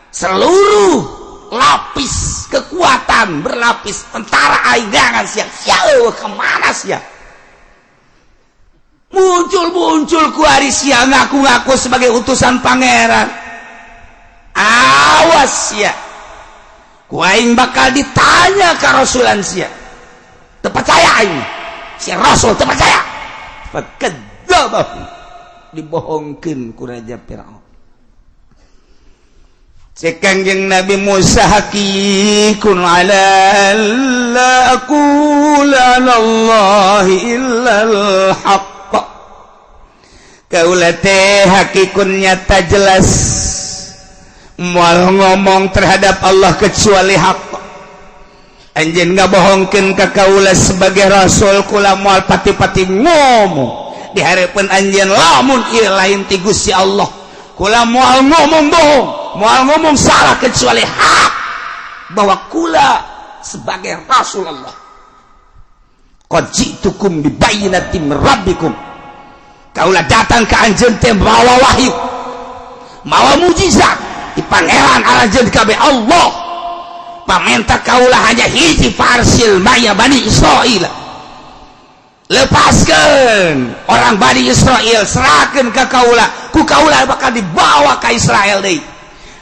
seluruh lapis kekuatan berlapis tentara aing neangan sia. Sia kemana sia? Muncul ku hari siang ngaku-ngaku sebagai utusan pangeran. Awas ya, ku aing bakal ditanya ke rasulan sia. Teu percaya aing, si rasul teu percaya. Fakadzdzabah, dibohongkeun ku Raja Firaun. Cek Kangjeng Nabi Musa hakikun ala la aqula ala Allahi illal haqq. Kaula teh hakikun nyata jelas moal ngomong terhadap Allah kecuali hak. Anjeun ngabohongkeun ka kaula sebagai rasul, kula moal pati-pati ngomong di hareupeun anjeun lamun ieu lain ti Gusti Allah. Kula moal ngomong bohong, moal ngomong salah kecuali hak bahwa kula sebagai rasul Allah. Qad ji'tukum bi bayyinatin min rabbikum. Kaulah datang ke anjeun teh bawa wahyu, mawa mujizat di pangeran anjeun kabe Allah. Pamenta kaulah hanya hiji farsil maya Bani Israil. Lepaskeun orang Bani Israil, serahkeun ka kaulah, ku kaulah bakal dibawa ke Israel deui.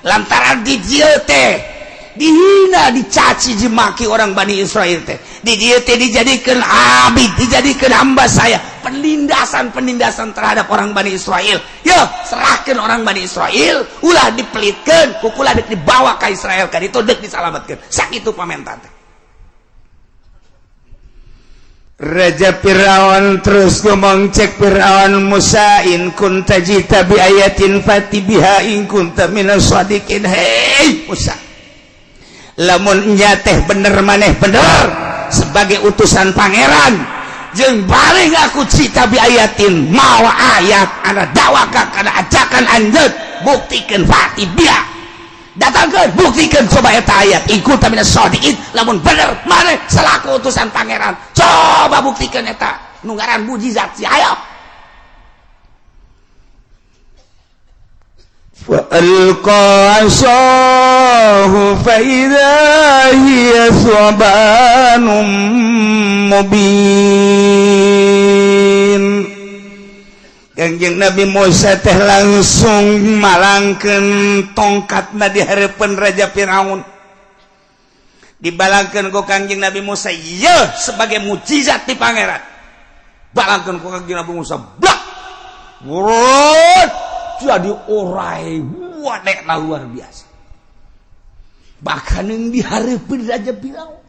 Lantaran di dieu teh dihina, dicaci, dimaki orang Bani Israil teh. Di dieu teh dijadikeun abid, dijadikeun hamba saya. Penindasan terhadap orang Bani Israel. Yo, serahkan orang Bani Israel, ulah dipelitkeun, kukula dek dibawa ke Israel, kan itu dek disalamatkeun. Sakitu pamenta teh. Raja Firaun terus ngomong cek Firaun, Musa in kunta jita bi ayatin fati biha in kunta minas shadiqin. Hei Musa, lamun nya teh bener maneh bener sebagai utusan pangeran, jeung balik aku cita bi ayatin mawa ayat ana dawaka kana ajakan anjeun, buktikeun fati biha, datangkeun buktikeun coba eta ayat ikut tamina shadiqin, lamun bener maneh selaku utusan pangeran, coba buktikeun eta nu ngaran mujizat si ayo. فألقى عصاه فإذا هي ثعبان مبين. Kangjeng Nabi Musa teh langsung malangkeun tongkatna di hareupeun Raja Firaun. Dibalangkeun ku Kangjeng Nabi Musa, ieu sebagai mujizat ti pangeran. Balangkeun ku Kangjeng Nabi Musa, blak. Wurut jadi orai wadekna luar biasa. Bahkan yang dihareupeun Raja Firaun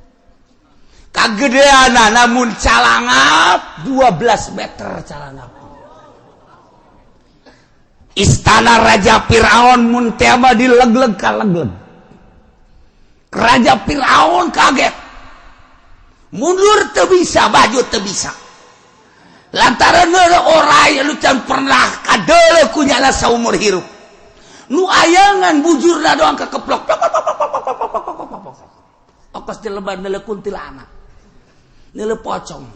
kagedeana namun calangap 12 meter calangap. Istana Raja Firaun mun teh mah dilegleg ka legleg. Raja Firaun kaget, mundur teu bisa, maju teu bisa. Lantaran orai lu can pernah kadeuleu ku nyana saumur hirup. Nu ayangan bujurna doang kekeplok. Okos dileban neuleu kuntilanak. Neuleu pocong.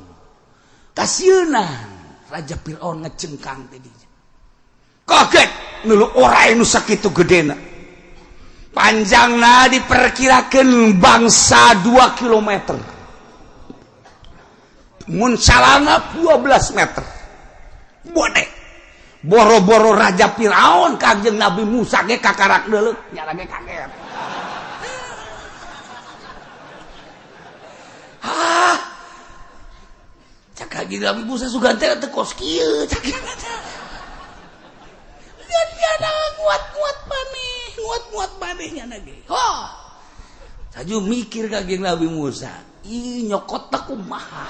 Kasieuna Raja Firaun ngecengkang teh dieu. Kaget neuleu orai nu sakitu gedena. panjangna diperkirakan bangsa 2 kilometer, muncalana 12 meter. Bodek boro-boro Raja Firaun Kangjeng Nabi Musa ge kakarak deuleu nya ge kaget. Cak Kangjeng Nabi Musa sugan teh teu kos kieu cak lian-lian nguat-nguat maneh nya ge. Saju mikir Kangjeng Nabi Musa, ih nyokot teh kumaha.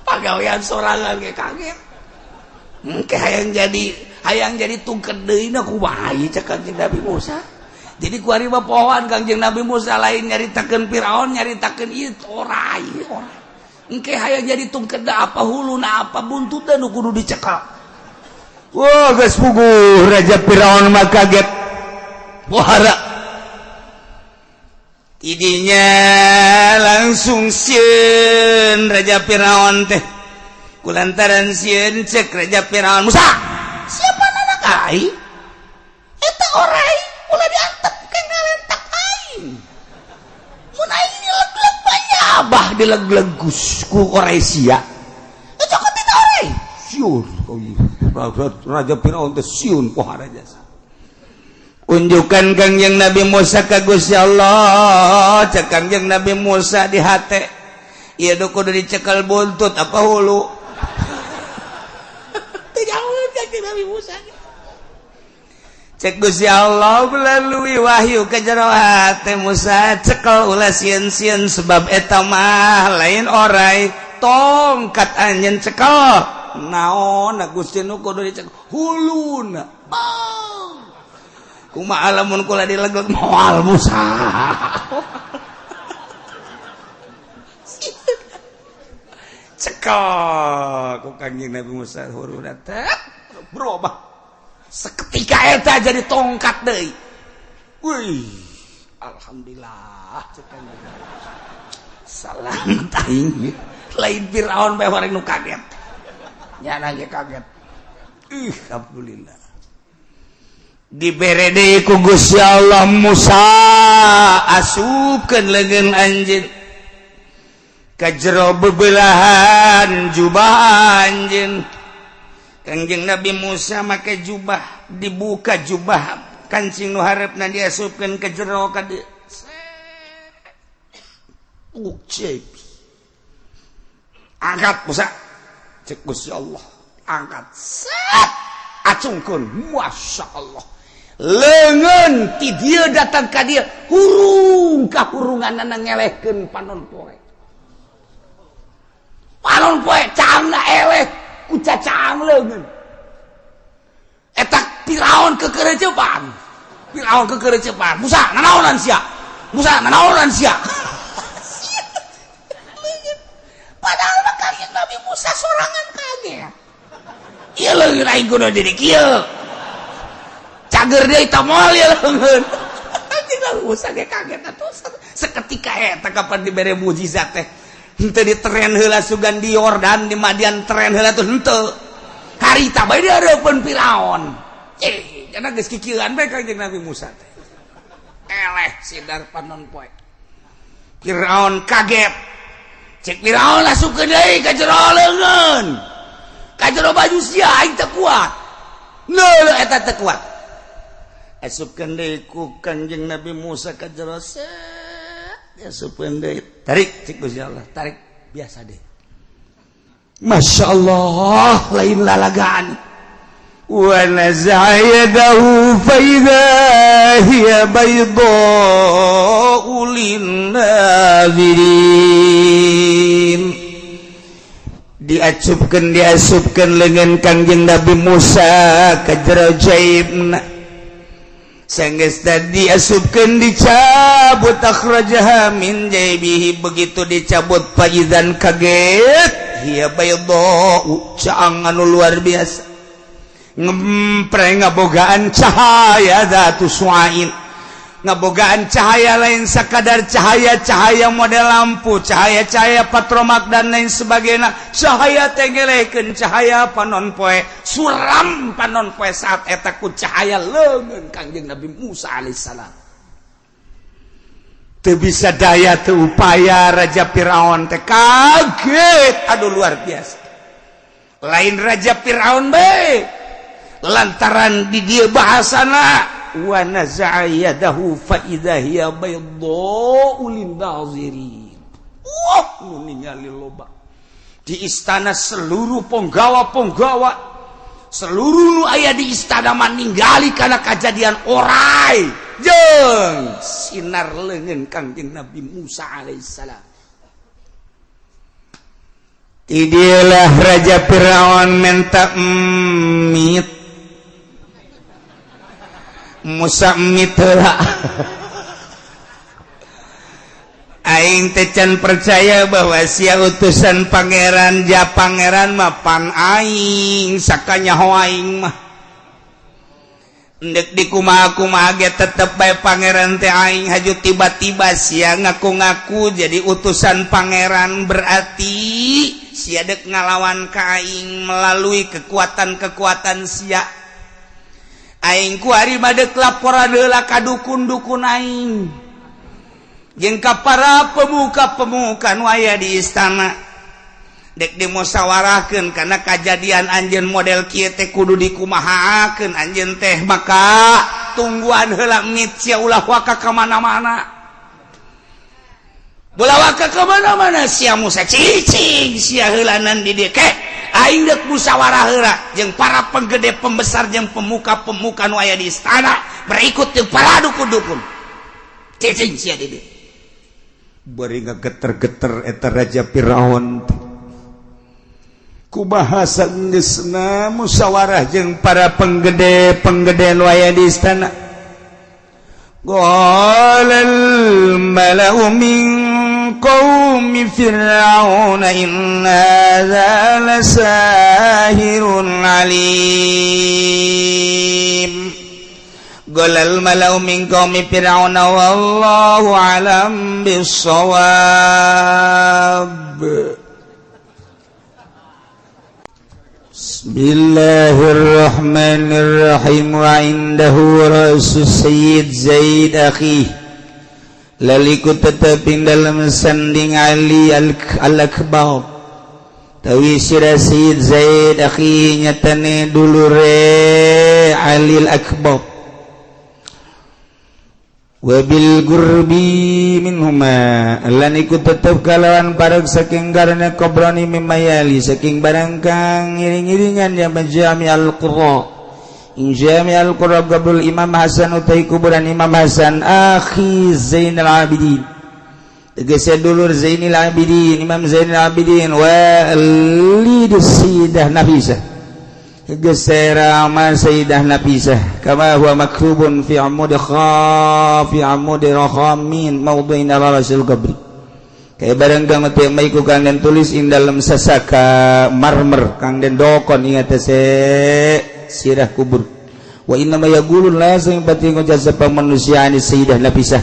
Pagawean sorangan ge kaget. Engke hayang jadi tungked deui na kumaha cak Kangjeng Nabi Musa. Jadi ku ari pohon Kangjeng Nabi Musa lain nyaritakeun Firaun, nyaritakeun ieu orai. Engke hayang jadi tungked apa huluna apa buntutna nu kudu dicekal. Wah, geus puguh Raja Firaun mah kaget. Wahara tidinya langsung sieun Raja Firaun teh. Kulantaran sieun cek Raja Firaun, "Musa, siapa anak ai? Eta orai ulah diantep ke ngalentak aing. Mun aing dileg-leg banyak abah dileg-leg ku orai sia. Eta kok tidak orai?" Siun Raja Firaun teh siun pohara jasa. Unjukkan Kangjeng Nabi Musa ka Gusti Allah, cek Kangjeng Nabi Musa di hate. Ieu do kudu dicekel buntut apa hulu. Teu jauh Kangjeng Nabi Musa. Cek Gusti Allah melalui wahyu ka jero hate Musa, cekel ulah sieun-sieun sebab eta mah lain orai tongkat anjeun cekel. Naon Gusti nu kudu dicekel huluna. Kumaha lamun kula dilegleg moal Musa. Cekel ku Kangjeng Nabi Musa huruna teh berubah. Seketika eta jadi tongkat deui. Wih, alhamdulillah cek Kangjeng Nabi. Salamet aing lain Firaun bae horeng nu kaget. Nya ge kaget. Alhamdulillah. Dibere deui ku Gusti Allah Musa asupkeun leungeun anjeun ka jero bebelahan jubah anjeun. Kangjeng Nabi Musa make jubah, dibuka jubah kancing nu hareupeuna diasupkeun ka jero ka dieu. Angkat Musa, cek Gusti Allah, angkat. Acungkeun, masya Allah. Leungeun ti dieu datang ka dieu hurung ka hurunganna ngelehkeun panon poe. Panon poe cangna eleh ku cacang leungeun. Eta Firaun kekerecepan. Firaun kekerecepan. Musa nanaonan sia? Musa nanaonan sia? Padahal mah Kangjeng Nabi Musa sorangan kaget. Ieu leungeun aing kudu diri kieu. Cager deui ta moal ieu leungeun. Anjing Nabi Musa ge kaget atuh seketika eta kapan dibere mukjizat teh. Henteu diteren heula sugan di Yordan di Madian teren heula tuh henteu. Harita bae dihareupeun Firaun. Cenah geus kikieuan bae Kangjeng Nabi Musa teh. Eleh sidar panon poe. Firaun kaget. Cek Firaun lasupkeun deui ka jero leungeun. Ka jero baju sia aing teu kuat. Neuleuh eta teu kuat. Asupkeun deui ku Kangjeng Nabi Musa ka jero asupkeun deui. Tarik cek Gusti Allah, tarik biasa deui. Masya Allah, lain lalagaan. Wa naza'a yadahu fa idza hiya bayda'u lin-nazirin. Diasupkeun leungeun Kangjeng Nabi Musa ka jero jaibna. Sanggeus tadi asupkeun dicabut akhrajaha min jaibihi, begitu dicabut faizan kaget hiya bayda'u caang anu luar biasa. Ngempreng ngabogaan cahaya zatu suain ngabogaan cahaya lain sakadar cahaya-cahaya model lampu, cahaya-cahaya patromak dan lain sebagainya. Cahaya tengelehkeun cahaya panon poe, suram panon poe saat eta ku cahaya leungeun Kangjeng Nabi Musa alaihissalam. Teu bisa daya teu upaya Raja Firaun teh kaget, aduh luar biasa. Lain Raja Firaun bae lantaran di dieu bahasana wa naza'a yadahu fa idza hiya baydha'u lin-nazirin. Wah, nu ningali loba. Di istana seluruh penggawa-penggawa, seluruh nu aya di istana mah ninggali kana kajadian orai jeung sinar leungeun Kangjeng Nabi Musa alaihissalam. Tidieulah Raja Firaun minta mit Musa miteula. Aing teh can percaya bahwa sia utusan pangeran ja pangeran mah pan aing sakanyaho aing mah. Endek dikumaha-kumaha ge tetep bae pangeran teh aing haju tiba-tiba sia ngaku-ngaku jadi utusan pangeran berarti sia dek ngalawan ka aing melalui kekuatan-kekuatan sia. Aing ku ari badek laporan heula ka dukun-dukun aing jeung ka para pemuka-pemuka nu aya di istana dek dimusyawarahkeun kana kajadian anjeun model kieu teh kudu dikumahaakeun anjeun teh maka tungguan heula mit sia ulah waka ka mana-mana bola waka ka mana-mana sia Musa cicing sia heulanan di dieu aing deuk musyawarah heula jeung para penggede pembesar jeung pemuka-pemuka nu aya di istana berikut jeung para dukun-dukun. Cicing sia di dieu. Bari ngageter-geter eta Raja Firaun. Ku bahasa geusna musyawarah jeung para penggede nu aya di istana. Qalal mala'u min qaumi fir'auna inna hadza lasahirun alim. Qalal mala'u min qaumi fir'auna wallahu alam bissawab. Bismillahirrahmanirrahim. Wa indahu rasul Sayyid Zaid akhi laliku tetapin dalam sanding Ali al-Akbar tawi sira Sayyid Zaid akhi nyatane dulure Ali al-Akbar wabil gurbi minhuma lan iku tetep kalawan parek saking garana kobrani mimayali saking barang kang ngiring-ngiringan ya Jami al-Qurra Jami al-Qurra gabrul Imam Hasan utai kuburan Imam Hasan akhi Zainal Abidin tegese dulur Zainal Abidin Imam Zainal Abidin wa lidus Sayyidah Nafisah gesera ma Sayyidah Nafisah kama huwa maktubun fi amud rakhamin mawdu'in ala rasul qabri kaya barang kang teu maiku kang den tulis ing dalam sasaka marmer kang den dokon ing atase sirah kubur wa inna ma yaqulun la sing jasa pamanusiaan Sayyidah Nafisah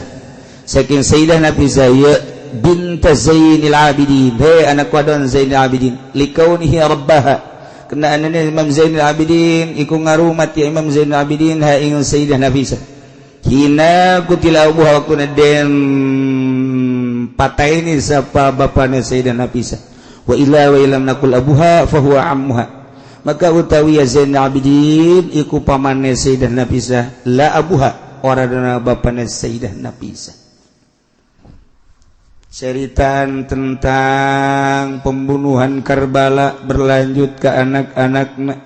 saking Sayyidah Nafisah ya bint Zainil Abidin he anak wadon Zainal Abidin likaunihi rabbaha kena anane Imam Zainal Abidin iku ngarumat ya Imam Zainal Abidin ha ing Sayyidah Nafisah hina kutila abuha waktuna den pataini sapa bapana Sayyidah Nafisah wa ilam nakul abuha fahuwa ammuha maka utawi ya Zainal Abidin iku pamane Sayyidah Nafisah la abuha ora bapana Sayyidah Nafisah. Ceritaan tentang pembunuhan Karbala berlanjut ke anak-anaknya.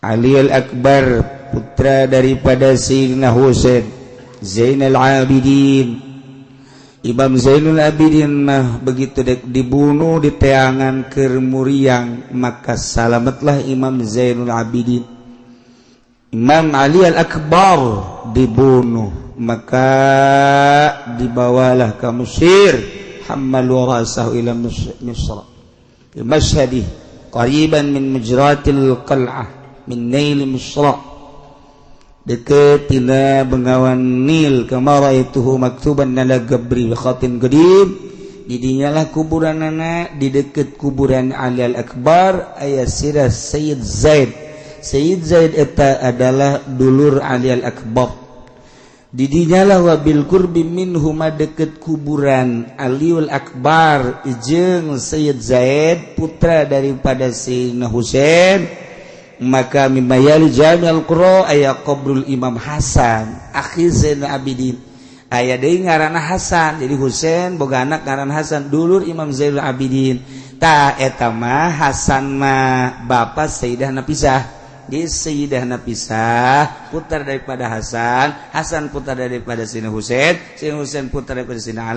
Ali al-Akbar putra daripada Sayyidina Husain Zainal Abidin. Imam Zainul Abidin mah begitu dibunuh di teangan kermuriang maka salamatlah Imam Zainul Abidin. Imam Ali al-Akbar dibunuh maka dibawalah ke Mesir hammalu rasahu ila Misr di Mashhadi qariban min mujratil qal'ah min nail Misr deket tina bengawan Nil kamara ituhu maktuban nala gabri khatin qadim didinyalah kuburan anak di deket kuburan Ali Al-Akbar aya sirah Sayyid Zaid eta adalah dulur Ali Al-Akbar didinyalah wabil qurbi minhu deket kuburan Aliul Akbar jeung Sayyid Zaid putra daripada Sayyidina Husain maka mimayali jami'al qura aya qabrul Imam Hasan akhi Zainal Abidin aya deui ngaranna Hasan jadi Husain boga anak ngaran Hasan dulur Imam Zainal Abidin ta eta mah Hasan mah bapa Sayyidah Nafisah di Sayyidah Nafisah putra daripada Hasan putra daripada Sayyidina Husain putra daripada Sayyidina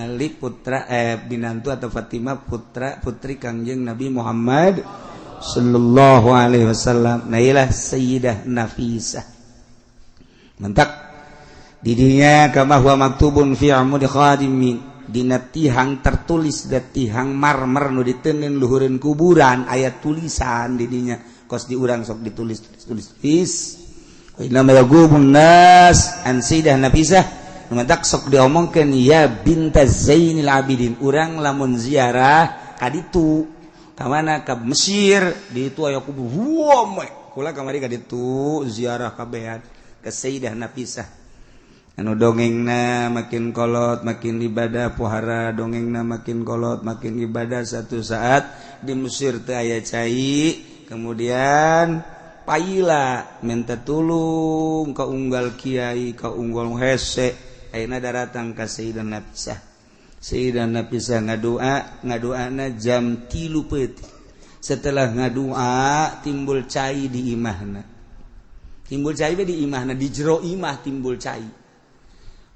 Ali putra binantu atau Fatimah putri Kangjeng Nabi Muhammad sallallahu alaihi wasallam. Nah ialah Sayyidah Nafisah mentak didinya kama huwa maktubun fi amudi khadimin dina tihang tertulis da tihang marmer nu diteuneun luhureun kuburan aya tulisan didinya kos di urang sok ditulis inna yagubun nas an Sayyidah Nafisah mentak sok diomongkeun ya binta Zainil Abidin urang lamun ziarah ka ditu ka mana ka Mesir di itu aya kubur kula kamari ka ditu ziarah kabehan ka Sayyidah Nafisah anu dongengna makin kolot makin ibadah pohara dongengna makin kolot makin ibadah satu saat di Mesir teu aya cai kemudian paila minta tulung ka unggal kiai ka unggal hese ayeuna daratang ka Sayyidah Nafisah ngadoana jam 3 peuting setelah ngadoa timbul cai di imahna di jero imah timbul cai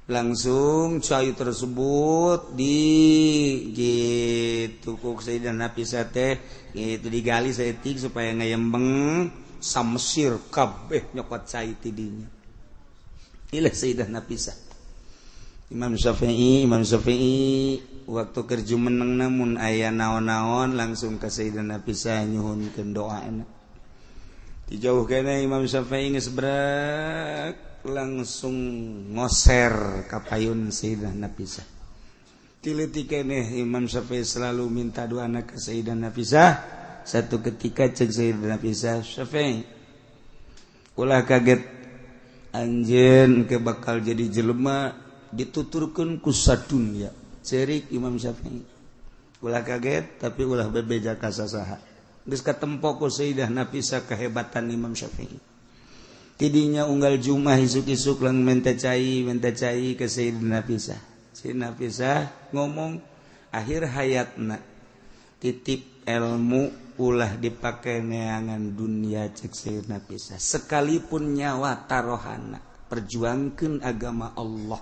langsung cai tersebut di gitu kok Sayyidah Nafisah teh gitu digali saeutik supaya ngayembeng samesir kabeh nyokot cai tidinya ilah Sayyidah Nafisah Imam Syafi'i waktu kerja meneng namun aya naon-naon langsung ka Sayyidah Nafisah nyuhunkeun doana dijauh kene Imam Syafi'i geus berak langsung ngoser ka payun Sayyidah Nafisah tileutik keneh Imam Syafi'i selalu minta doana ka Sayyidah Nafisah satu ketika cek Sayyidah Nafisah Syafi'i ulah kaget anjeun ke bakal jadi jelema dituturkeun ku sadunya cerik Imam Syafi'i ulah kaget tapi ulah bebeja ka sasaha geus katempo ku Sayyidah Nafisah kehebatan Imam Syafi'i tidinya unggal Jumat isuk-isuk lang minta cai ke Sayyidah Nafisah. Sayyidah Nafisah ngomong akhir hayatna titip ilmu ulah dipakai neangan dunia cek Sayyidah Nafisah sekalipun nyawa tarohana perjuangkeun agama Allah.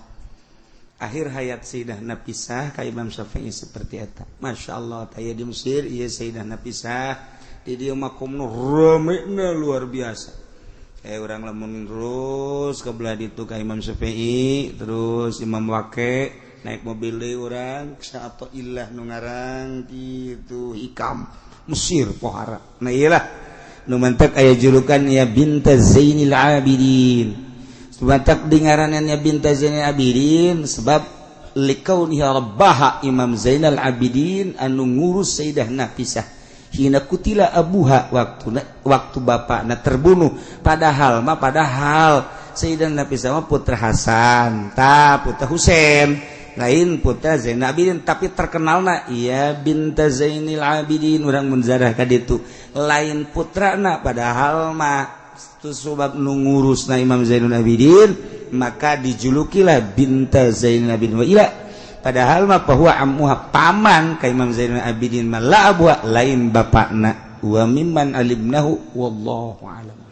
Akhir hayat Sayyidah Nafisah ka Imam Syafi'i seperti eta. Masyaallah taya di Mesir ieu Sayyidah Nafisah di dieu makomna ramena luar biasa. Orang lamun terus ke belah ditu ka Imam Syafi'i terus Imam Waqi naik mobil deui urang sa'ato illah nu ngarang kitu Hikam Mesir pohara nah iyalah nu mantek aya julukan ya binta Zainil Abidin sebantak dengarannya binta Zainil Abidin sebab likauniha rabbaha Imam Zainal Abidin anu ngurus Sayyidah Nafisah hina kutila abuha waktu bapakna terbunuh padahal Sayyidah Nafisah mah putra Hasan putra Husain lain putra Zainal Abidin tapi terkenalna iya binta Zainil Abidin urang menjarah ka ditu lain putrana padahal mah itu sebab nu ngurusna Imam Zainal Abidin maka dijulukilah binta Zainal Abidin wa ila padahal mah bahwa ammuha paman ka Imam Zainal Abidin mah la abuha lain bapakna wa mimman alimnahu wallahu a'lam.